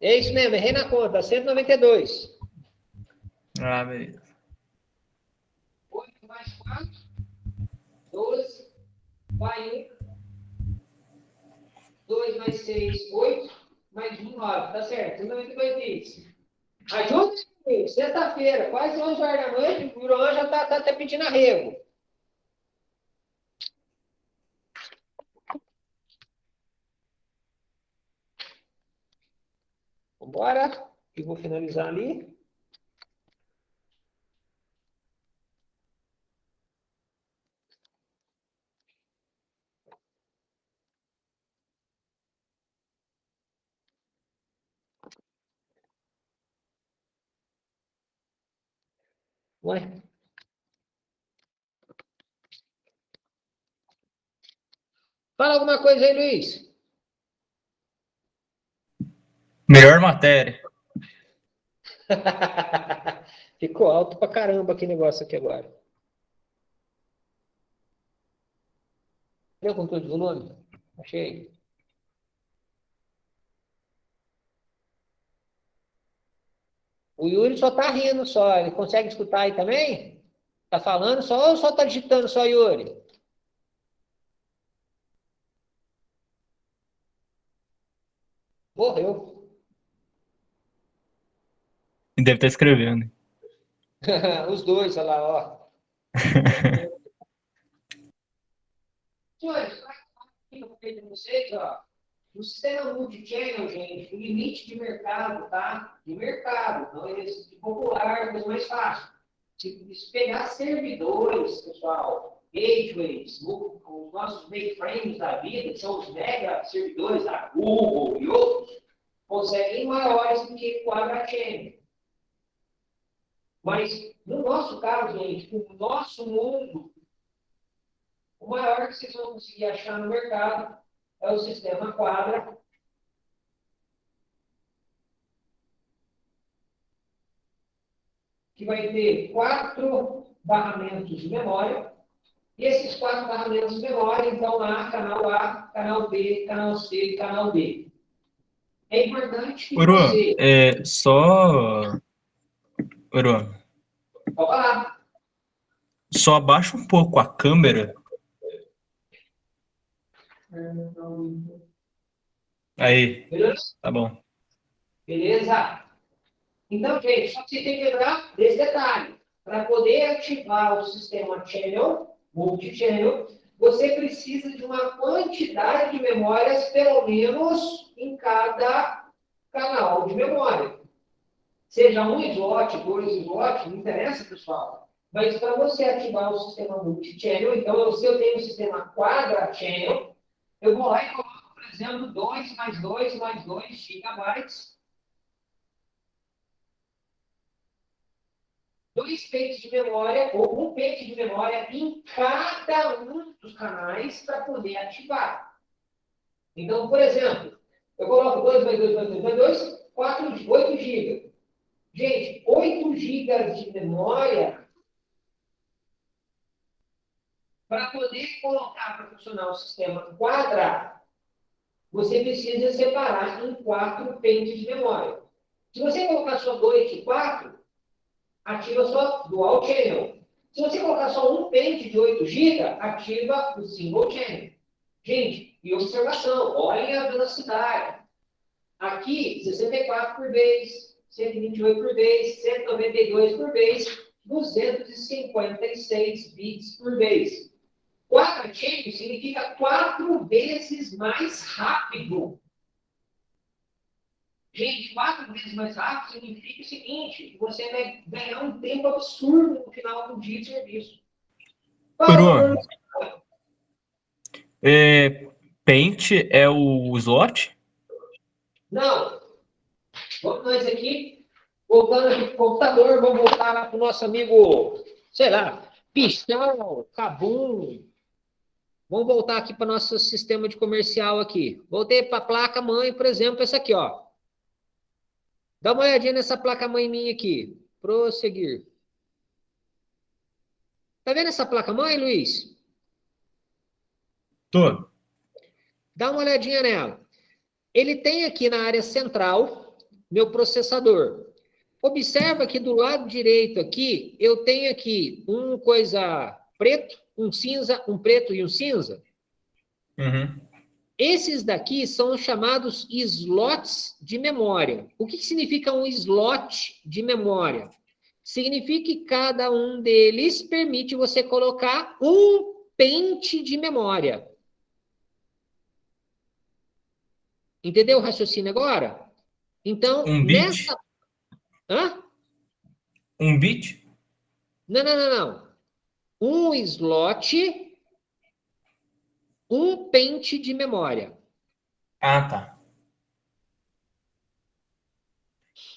Speaker 1: É isso mesmo, errei na conta, 192.
Speaker 3: Ah, beleza.
Speaker 1: 8 mais 4, 12, vai 1. 2 mais 6, 8, mais 1, 9. Tá certo, 192 bits. Ajuda, sexta-feira, quase 11 horas da noite, o Iron já tá até pedindo arrego. Vambora, eu vou finalizar ali. Ué? Fala alguma coisa aí, Luiz.
Speaker 3: Melhor matéria.
Speaker 1: Ficou alto pra caramba que negócio aqui agora. Cadê o controle de volume? Achei. O Yuri só tá rindo só. Ele consegue escutar aí também? Tá falando só ou só tá digitando só, Yuri? Morreu.
Speaker 3: E deve estar escrevendo.
Speaker 1: Os dois, olha lá, ó. Senhores, eu falei para vocês, ó. No sistema multi-channel, gente, o limite de mercado, tá? De mercado, não é esse de popular, coisa mais fácil. Se pegar servidores, pessoal, gateways, os nossos mainframes da vida, que são os mega servidores da Google e outros, conseguem maiores do que quadra-channel. Mas, no nosso caso, gente, no nosso mundo, o maior que vocês vão conseguir achar no mercado é o sistema quadra, que vai ter 4 barramentos de memória. E esses 4 barramentos de memória, então, A, canal B, canal C e canal D. É importante que
Speaker 3: Uru,
Speaker 1: você...
Speaker 3: Uru,
Speaker 1: Pode falar.
Speaker 3: só abaixa um pouco a câmera. Aí,
Speaker 1: Beleza?
Speaker 3: tá bom.
Speaker 1: Beleza? Então, gente, só que você tem que lembrar desse detalhe. Para poder ativar o sistema channel, multi-channel, você precisa de uma quantidade de memórias, pelo menos, em cada canal de memória. Seja um slot, 2 slots, não interessa, pessoal. Mas para você ativar o sistema multi-channel, então, se eu tenho um sistema quadra-channel, eu vou lá e coloco, por exemplo, 2 mais 2 mais 2 gigabytes. 2 pentes de memória, ou 1 pente de memória em cada um dos canais para poder ativar. Então, por exemplo, eu coloco 2 mais 2 mais 2 mais 2, 8 GB. Gente, 8 GB de memória para poder colocar para funcionar o sistema quadra, você precisa separar em 4 pentes de memória. Se você colocar só 2 e 4, ativa só Dual Channel. Se você colocar só um pente de 8 GB, ativa o Single Channel. Gente, e observação, olhem a velocidade. Aqui, 64 por vez, 128 por vez, 192 por vez, 256 bits por vez. 4 channel significa 4 vezes mais rápido. Gente, 4 vezes mais rápido significa o seguinte, que você vai ganhar um tempo absurdo no final do dia de serviço.
Speaker 3: Peru, Paint é o slot?
Speaker 1: Não. Vamos nós aqui, voltando aqui para o computador, vamos voltar lá para o nosso amigo, sei lá, Pichão, Cabum. Vamos voltar aqui para o nosso sistema de comercial aqui. Voltei para a placa-mãe, por exemplo, essa aqui, ó. Dá uma olhadinha nessa placa-mãe minha aqui. Prosseguir. Tá vendo essa placa-mãe, Luiz?
Speaker 3: Tô.
Speaker 1: Dá uma olhadinha nela. Ele tem aqui na área central, meu processador. Observa que do lado direito aqui, eu tenho aqui um coisa preto, um cinza, um preto e um cinza.
Speaker 3: Uhum.
Speaker 1: Esses daqui são os chamados slots de memória. O que significa um slot de memória? Significa que cada um deles permite você colocar um pente de memória. Entendeu o raciocínio agora? Então,
Speaker 3: Um bit?
Speaker 1: nessa... Hã?
Speaker 3: Um bit?
Speaker 1: Não. Um slot, um pente de memória.
Speaker 3: Ah, tá.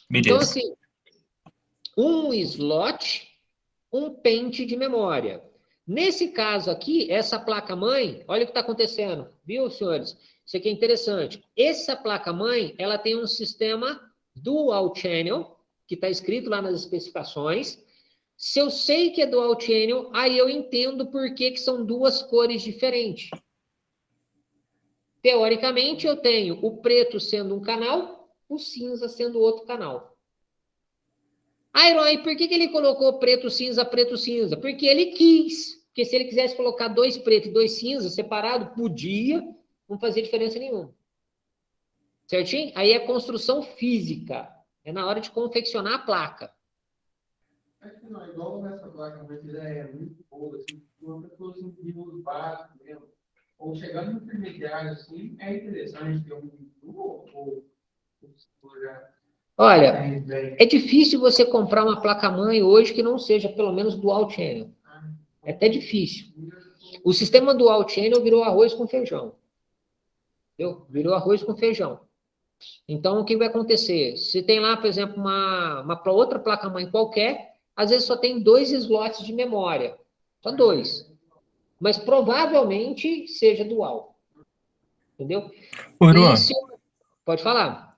Speaker 3: Beleza.
Speaker 1: Então, assim, um slot, um pente de memória. Nesse caso aqui, essa placa-mãe, olha o que está acontecendo, viu, senhores? Isso aqui é interessante. Essa placa-mãe, ela tem um sistema dual channel, que está escrito lá nas especificações. Se eu sei que é dual channel, aí eu entendo por que são duas cores diferentes. Teoricamente, eu tenho o preto sendo um canal, o cinza sendo outro canal. Ah, Herói, por que ele colocou preto, cinza, preto, cinza? Porque ele quis. Porque se ele quisesse colocar dois pretos e dois cinzas separados, podia, não fazia diferença nenhuma. Certinho? Aí é construção física. É na hora de confeccionar a placa.
Speaker 2: Acho que não, igual nessa placa, mas é muito boa, assim, uma pessoa assim, nível básico mesmo. Ou chegando no intermediário, assim, é interessante ter um ou já
Speaker 1: Olha,
Speaker 2: tem bem.
Speaker 1: é difícil você comprar uma placa-mãe hoje que não seja pelo menos dual channel. É até difícil. O sistema dual channel virou arroz com feijão. Entendeu? Virou arroz com feijão. Então, o que vai acontecer? Se tem lá, por exemplo, uma outra placa-mãe qualquer, às vezes só tem 2 slots de memória. Só 2. Mas provavelmente seja dual. Entendeu?
Speaker 5: Ô,
Speaker 1: E
Speaker 5: Iruan,
Speaker 1: se... Pode falar.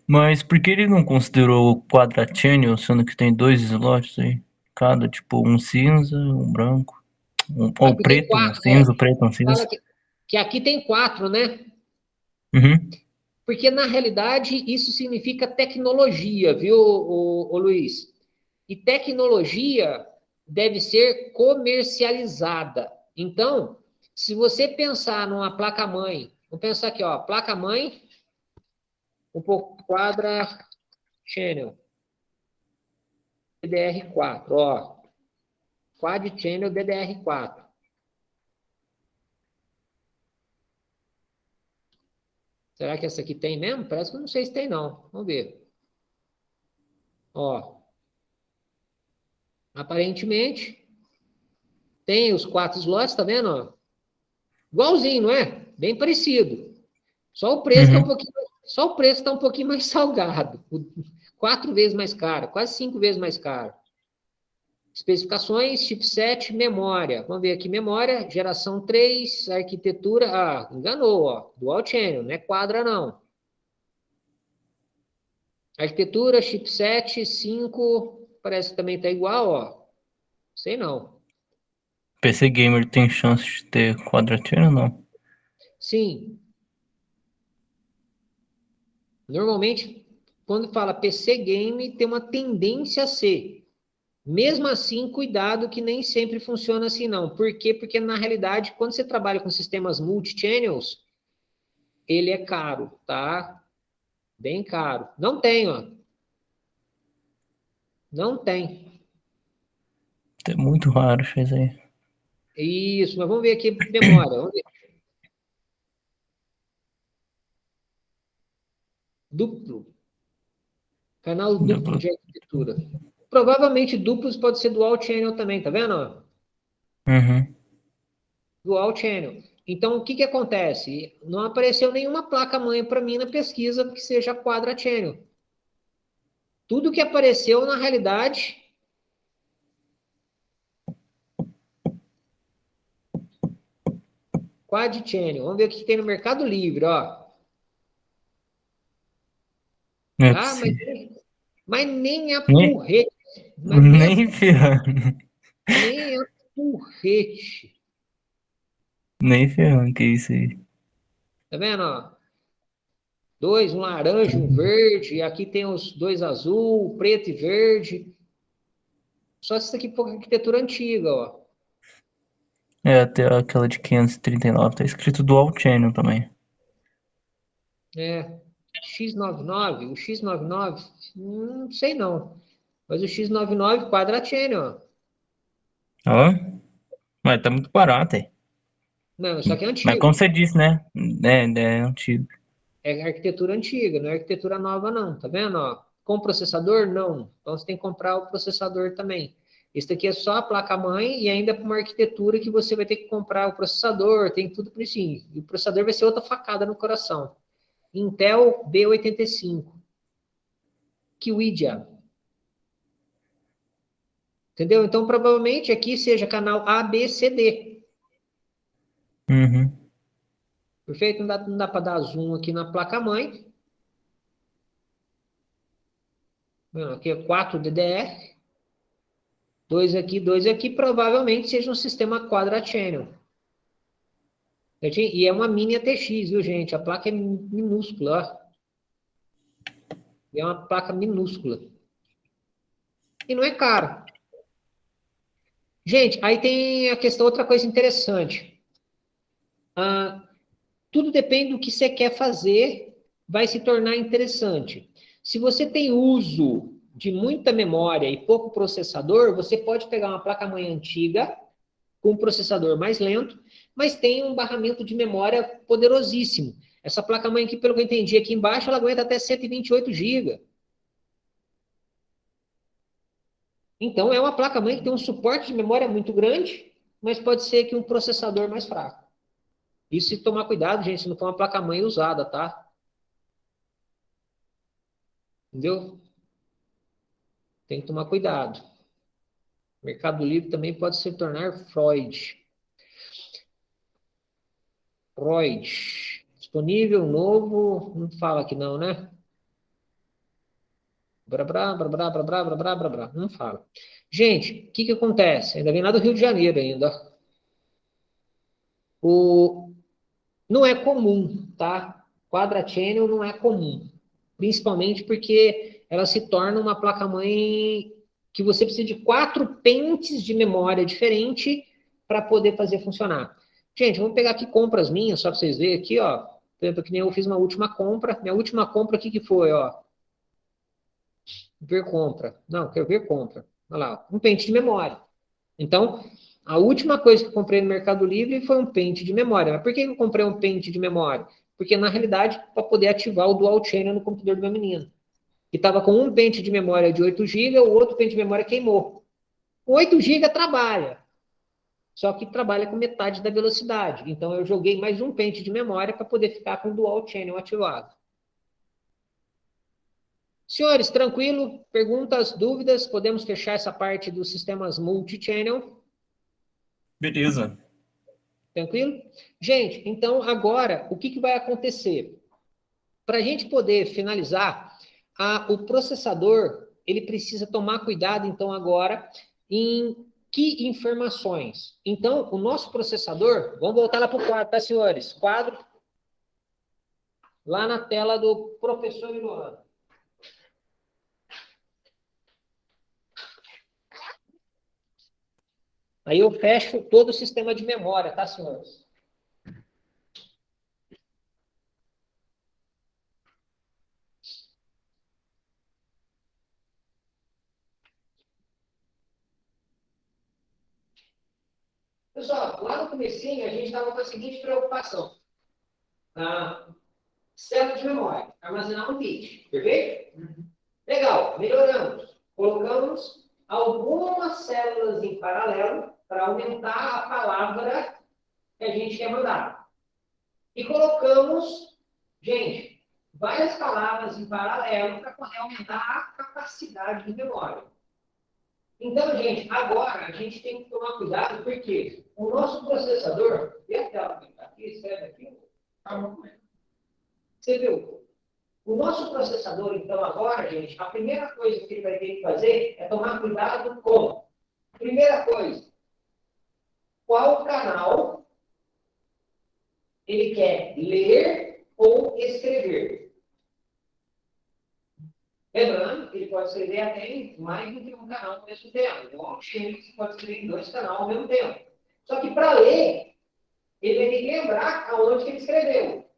Speaker 5: mas por que ele não considerou quadrachannel, sendo que tem 2 slots aí? Cada, tipo, um cinza, um branco. Ou
Speaker 1: Aqui tem
Speaker 5: preto, um
Speaker 1: 4.
Speaker 5: cinza, preto, um cinza.
Speaker 1: Fala que aqui tem 4, né?
Speaker 5: Uhum.
Speaker 1: Porque, na realidade, isso significa tecnologia, viu, ô Luiz? E tecnologia deve ser comercializada. Então, se você pensar numa placa-mãe, vamos pensar aqui, ó, placa-mãe, um pouco quadra channel, DDR4, ó, quad channel DDR4. Será que essa aqui tem mesmo? Parece que eu não sei se tem, não. Vamos ver. Ó, aparentemente, tem os 4 slots, tá vendo? Ó? Igualzinho, não é? Bem parecido. Só o preço
Speaker 5: Uhum.
Speaker 1: só o preço está um pouquinho mais salgado. 4 vezes mais caro, quase 5 vezes mais caro. Especificações, chipset, memória. Vamos ver aqui, memória, geração 3, arquitetura. Ah, enganou, ó. Dual channel, não é quadra, não. Arquitetura, chipset, 5, parece que também está igual, ó. Sei não.
Speaker 5: PC Gamer tem chance de ter quadrachannel ou não?
Speaker 1: Sim, normalmente, quando fala PC game, tem uma tendência a ser. Mesmo assim, cuidado que nem sempre funciona assim, não. Por quê? Porque, na realidade, quando você trabalha com sistemas multi-channels, ele é caro, tá? Bem caro. Não tem, ó. Não tem.
Speaker 5: É muito raro isso aí.
Speaker 1: Isso, mas vamos ver aqui memória. Vamos ver. Duplo. Canal duplo de arquitetura. Provavelmente duplos pode ser dual channel também, tá vendo? Ó?
Speaker 5: Uhum.
Speaker 1: Dual channel. Então, o que que acontece? Não apareceu nenhuma placa-mãe para mim na pesquisa que seja quadra channel. Tudo que apareceu, na realidade, quad channel. Vamos ver o que tem no Mercado Livre, ó.
Speaker 5: Não é
Speaker 1: Ah,
Speaker 5: possível.
Speaker 1: mas nem a
Speaker 5: Nem,
Speaker 1: porrete. Mas
Speaker 5: nem ferrando.
Speaker 1: nem a porrete.
Speaker 5: Nem ferrando, que isso aí.
Speaker 1: Tá vendo, ó? 2, um laranja, um verde. Aqui tem os 2 azul, preto e verde. Só isso aqui por arquitetura antiga, ó.
Speaker 5: É, até aquela de 539 tá escrito Dual Channel também.
Speaker 1: É. X99, o X99, não sei não. Mas o X99 quadra channel, ó.
Speaker 5: Ó, mas tá muito barato aí.
Speaker 1: Não, só que é
Speaker 5: Mas como
Speaker 1: antigo.
Speaker 5: você disse, né? É antigo.
Speaker 1: É arquitetura antiga, não é arquitetura nova, não. Tá vendo, ó? Com processador? Não. Então você tem que comprar o processador também. Esse daqui é só a placa-mãe e ainda com uma arquitetura que você vai ter que comprar o processador, tem tudo por isso. E o processador vai ser outra facada no coração. Intel B85. Kiwidia. Entendeu? Então, provavelmente aqui seja canal A, B, C, D.
Speaker 5: Uhum.
Speaker 1: Perfeito? Não dá para dar zoom aqui na placa-mãe. Aqui é 4 DDR. 2 aqui, provavelmente seja um sistema quadrachannel. E é uma mini ATX, viu, gente? A placa é minúscula, ó. É uma placa minúscula. E não é caro. Gente, aí tem a questão, outra coisa interessante. Tudo depende do que você quer fazer, vai se tornar interessante. Se você tem uso de muita memória e pouco processador, você pode pegar uma placa-mãe antiga, com um processador mais lento, mas tem um barramento de memória poderosíssimo. Essa placa-mãe aqui, pelo que eu entendi, aqui embaixo, ela aguenta até 128 GB. Então, é uma placa-mãe que tem um suporte de memória muito grande, mas pode ser que um processador mais fraco. Isso se tomar cuidado, gente, se não for uma placa-mãe usada, tá? Entendeu? Tem que tomar cuidado. Mercado Livre também pode se tornar Freud. Disponível, novo, não fala aqui não, né? Não fala. Gente, o que acontece? Ainda vem lá do Rio de Janeiro ainda. Não é comum, tá? Quadrachannel não é comum. Principalmente porque ela se torna uma placa-mãe que você precisa de 4 pentes de memória diferente para poder fazer funcionar. Gente, vamos pegar aqui compras minhas, só para vocês verem aqui, ó. Por exemplo, que nem eu fiz uma última compra. Minha última compra, o que foi, ó? Ver compra. Não, quero ver compra. Olha lá, um pente de memória. Então, a última coisa que eu comprei no Mercado Livre foi um pente de memória. Mas por que eu comprei um pente de memória? Porque, na realidade, para poder ativar o Dual Channel no computador do meu menino. Que estava com um pente de memória de 8 GB, o outro pente de memória queimou. Com 8 GB trabalha. Só que trabalha com metade da velocidade. Então, eu joguei mais um pente de memória para poder ficar com o Dual Channel ativado. Senhores, tranquilo? Perguntas, dúvidas? Podemos fechar essa parte dos sistemas multi-channel?
Speaker 5: Beleza.
Speaker 1: Tranquilo? Gente, então agora, o que vai acontecer? Para a gente poder finalizar, o processador, ele precisa tomar cuidado, então, agora, em que informações? Então, o nosso processador, vamos voltar lá para o quadro, tá, senhores? Quadro, lá na tela do professor Iloano. Aí eu fecho todo o sistema de memória, tá, senhores? Pessoal, lá no comecinho, a gente estava com a seguinte preocupação. Célula de memória, armazenar um bit, perfeito? Legal, melhoramos. Colocamos algumas células em paralelo para aumentar a palavra que a gente quer mandar. E colocamos, gente, várias palavras em paralelo para poder aumentar a capacidade de memória. Então, gente, agora a gente tem que tomar cuidado, porque o nosso processador, vê a tela que está aqui, escreve aqui, você viu? O nosso processador, então, agora, gente, a primeira coisa que ele vai ter que fazer é tomar cuidado com, primeira coisa, qual canal ele quer ler ou escrever. Lembrando que ele pode escrever até em mais do que um canal ao mesmo tempo. Igual um time que pode escrever em 2 canais ao mesmo tempo. Só que para ler, ele vai ter que lembrar aonde que ele escreveu.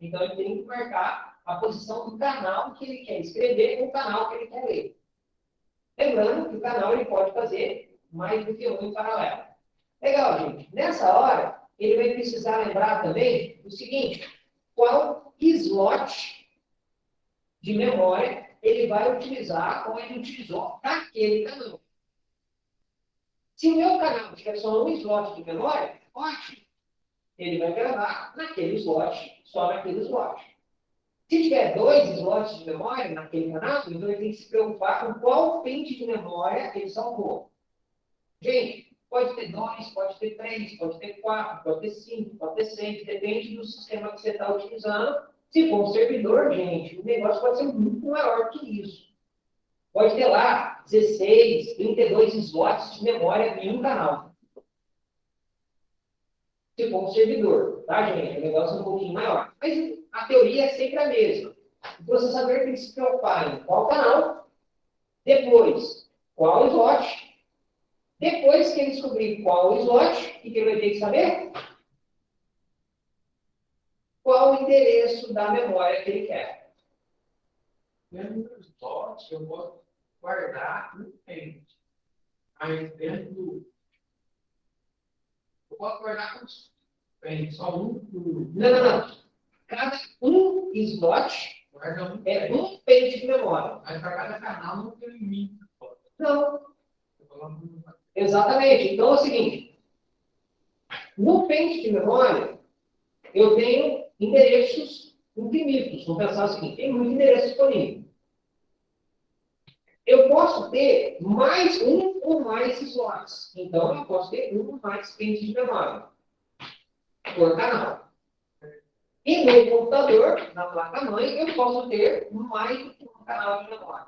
Speaker 1: Então, ele tem que marcar a posição do canal que ele quer escrever ou o canal que ele quer ler. Lembrando que o canal ele pode fazer mais do que um em paralelo. Legal, gente. Nessa hora, ele vai precisar lembrar também o seguinte: qual slot de memória ele vai utilizar como ele utilizou naquele canal. Se o meu canal tiver só um slot de memória, ótimo. Ele vai gravar naquele slot, só naquele slot. Se tiver 2 slots de memória naquele canal, então ele tem que se preocupar com qual pente de memória ele salvou. Gente, pode ter 2, pode ter 3, pode ter 4, pode ter 5, pode ter 6, depende do sistema que você está utilizando. Se for um servidor, gente, o negócio pode ser muito maior que isso. pode ter lá 16, 32 slots de memória em um canal. Se for um servidor, tá, gente? O negócio é um pouquinho maior. Mas a teoria é sempre a mesma. O processador tem que se preocupar em qual canal, depois qual slot, depois que ele descobrir qual slot, o que ele vai ter que saber? Qual o endereço da memória que ele quer.
Speaker 2: Dentro dos slots, eu posso guardar no pente. Aí dentro do. Eu posso guardar com os pente, só um.
Speaker 1: Não. Cada um slot
Speaker 2: Guarda um.
Speaker 1: é um pente de memória.
Speaker 2: Mas para cada canal não tem limite.
Speaker 1: Não. Exatamente. Então é o seguinte. No pente de memória, eu tenho endereços infinitos. Vamos pensar o seguinte, tem muito endereço disponível. Eu posso ter mais um ou mais slots. Então, eu posso ter um ou mais pentes de memória por canal. E no computador, na placa-mãe, eu posso ter mais do que um canal de memória.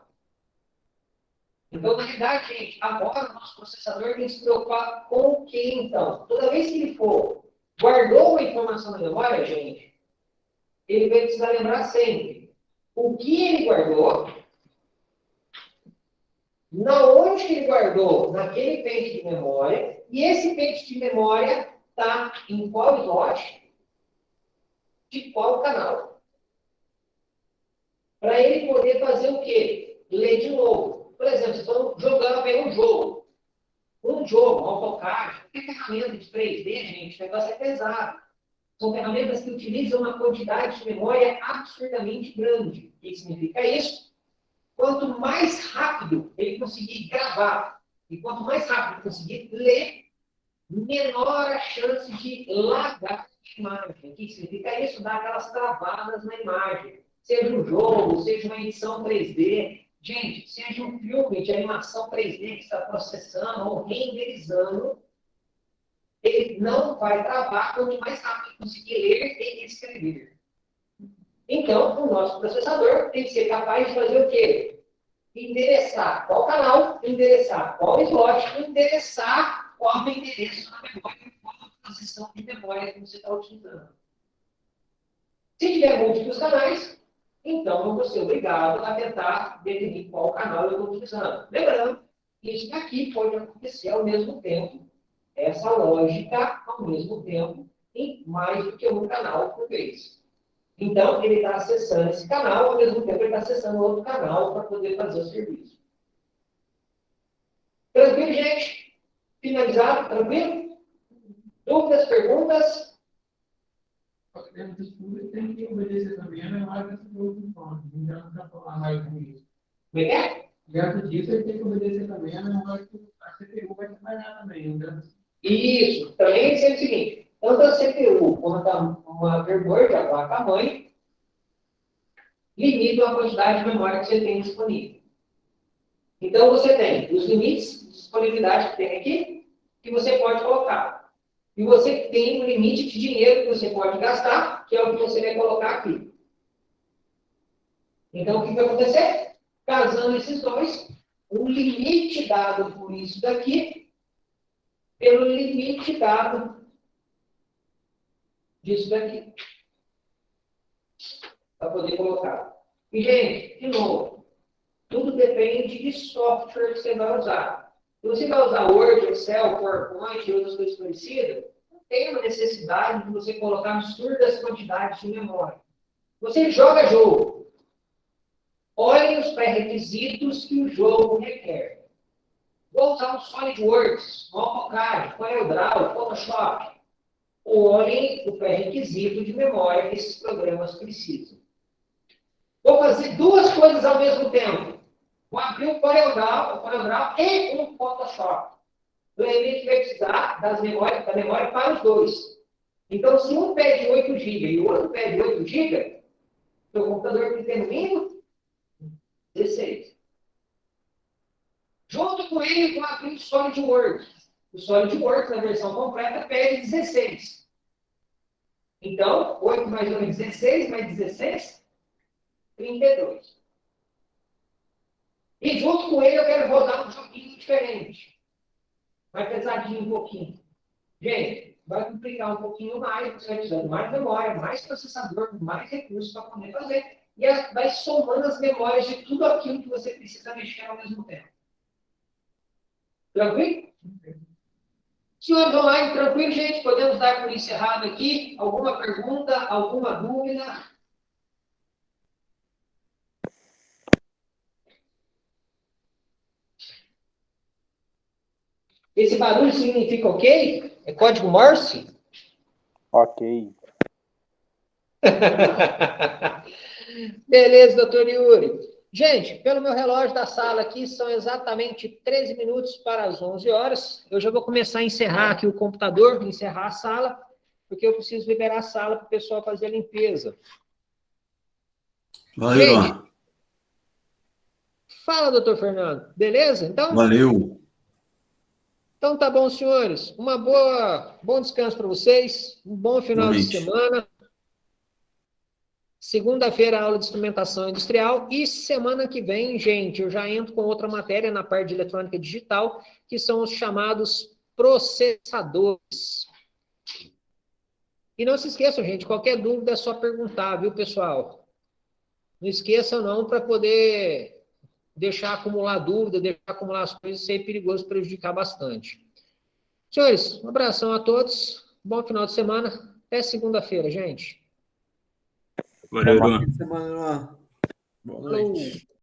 Speaker 1: Então, na verdade, gente, agora o nosso processador tem que se preocupar com o que, então? Toda vez que ele for, guardou uma informação na memória, gente, ele vai precisar lembrar sempre o que ele guardou, na onde que ele guardou, naquele pente de memória, e esse pente de memória está em qual slot, de qual canal. Para ele poder fazer o quê? Ler de novo. Por exemplo, vocês estão jogando bem um jogo. Um AutoCAD, que ferramenta de 3D, gente, o negócio é pesado. São ferramentas que utilizam uma quantidade de memória absurdamente grande. O que significa isso? Quanto mais rápido ele conseguir gravar, e quanto mais rápido ele conseguir ler, menor a chance de lagar a imagem. O que significa isso? Dar aquelas travadas na imagem. Seja um jogo, seja uma edição 3D. Gente, seja um filme de animação 3D que está processando ou renderizando, ele não vai travar quanto mais rápido conseguir ler e escrever. Então, o nosso processador tem que ser capaz de fazer o quê? Endereçar qual canal, endereçar qual slot, endereçar qual o endereço na memória, qual a posição de memória que você está utilizando. Se tiver múltiplos canais, então eu vou ser obrigado a tentar definir qual canal eu estou utilizando. Lembrando, isso aqui pode acontecer ao mesmo tempo, essa lógica ao mesmo tempo, em mais do que um canal por vez. Então, ele está acessando esse canal, ao mesmo tempo ele está acessando outro canal para poder fazer o serviço. Tranquilo, gente? Finalizado? Tranquilo? Dúvidas, perguntas?
Speaker 2: Tem que obedecer também a memória que você falou do fone. Então, não dá para falar mais com isso.
Speaker 1: Como é que é?
Speaker 2: Dentro disso, ele tem que obedecer também a memória que a CPU vai trabalhar também.
Speaker 1: Isso. Também tem que ser o seguinte. Tanto a CPU quanto a motherboard, a placa-mãe, limitam a quantidade de memória que você tem disponível. Então, você tem os limites de disponibilidade que tem aqui, que você pode colocar. E você tem um limite de dinheiro que você pode gastar, que é o que você vai colocar aqui. Então, o que vai acontecer? Casando esses dois, o limite dado por isso daqui, pelo limite dado disso daqui. Para poder colocar. E, gente, de novo, tudo depende de software que você vai usar. Se você vai usar Word, Excel, PowerPoint e outras coisas parecidas, não tem uma necessidade de você colocar absurdas quantidades de memória. Você joga jogo. Olhem os pré-requisitos que o jogo requer. Vou usar o SolidWorks, o AutoCAD, CorelDRAW, Photoshop. Olhem o pré-requisito de memória que esses programas precisam. Vou fazer duas coisas ao mesmo tempo. Vou abrir o CorelDRAW e um Photoshop. Lembre que vai precisar da memória para os dois. Então, se um pede 8 GB e o outro pede 8 GB, seu computador tem que ter no mínimo 16. Junto com ele, vou abrir o SolidWorks. O SolidWorks, na versão completa, pede 16. Então, 8 mais 1 é 16, mais 16, 32. E junto com ele eu quero rodar um joguinho diferente. Vai pesadinho um pouquinho. Gente, vai complicar um pouquinho mais, você vai precisando mais memória, mais processador, mais recursos para poder fazer. E vai somando as memórias de tudo aquilo que você precisa mexer ao mesmo tempo. Tranquilo? Senhores online, tranquilo, gente? Podemos dar por encerrado aqui? Alguma pergunta? Alguma dúvida? Esse barulho significa ok? É código Morse?
Speaker 6: Ok.
Speaker 1: Beleza, doutor Yuri. Gente, pelo meu relógio da sala aqui, são exatamente 13 minutos para as 11 horas. Eu já vou começar a encerrar aqui o computador, encerrar a sala, porque eu preciso liberar a sala para o pessoal fazer a limpeza.
Speaker 4: Valeu,
Speaker 1: Gente,
Speaker 4: Ivan.
Speaker 1: fala, doutor Fernando. Beleza? Então,
Speaker 4: Valeu.
Speaker 1: então tá bom, senhores. Bom descanso para vocês. Um bom final de
Speaker 4: Igualmente.
Speaker 1: semana. Segunda-feira, aula de instrumentação industrial. E semana que vem, gente, eu já entro com outra matéria na parte de eletrônica digital, que são os chamados processadores. E não se esqueçam, gente, qualquer dúvida é só perguntar, viu, pessoal? Não esqueçam, não, para poder deixar acumular dúvida, deixar acumular as coisas, isso é perigoso, prejudicar bastante. Senhores, um abração a todos. Bom final de semana. Até segunda-feira, gente.
Speaker 3: Valeu,
Speaker 4: Bom
Speaker 3: Ivan.
Speaker 4: fim de semana. Boa noite.
Speaker 1: Falou.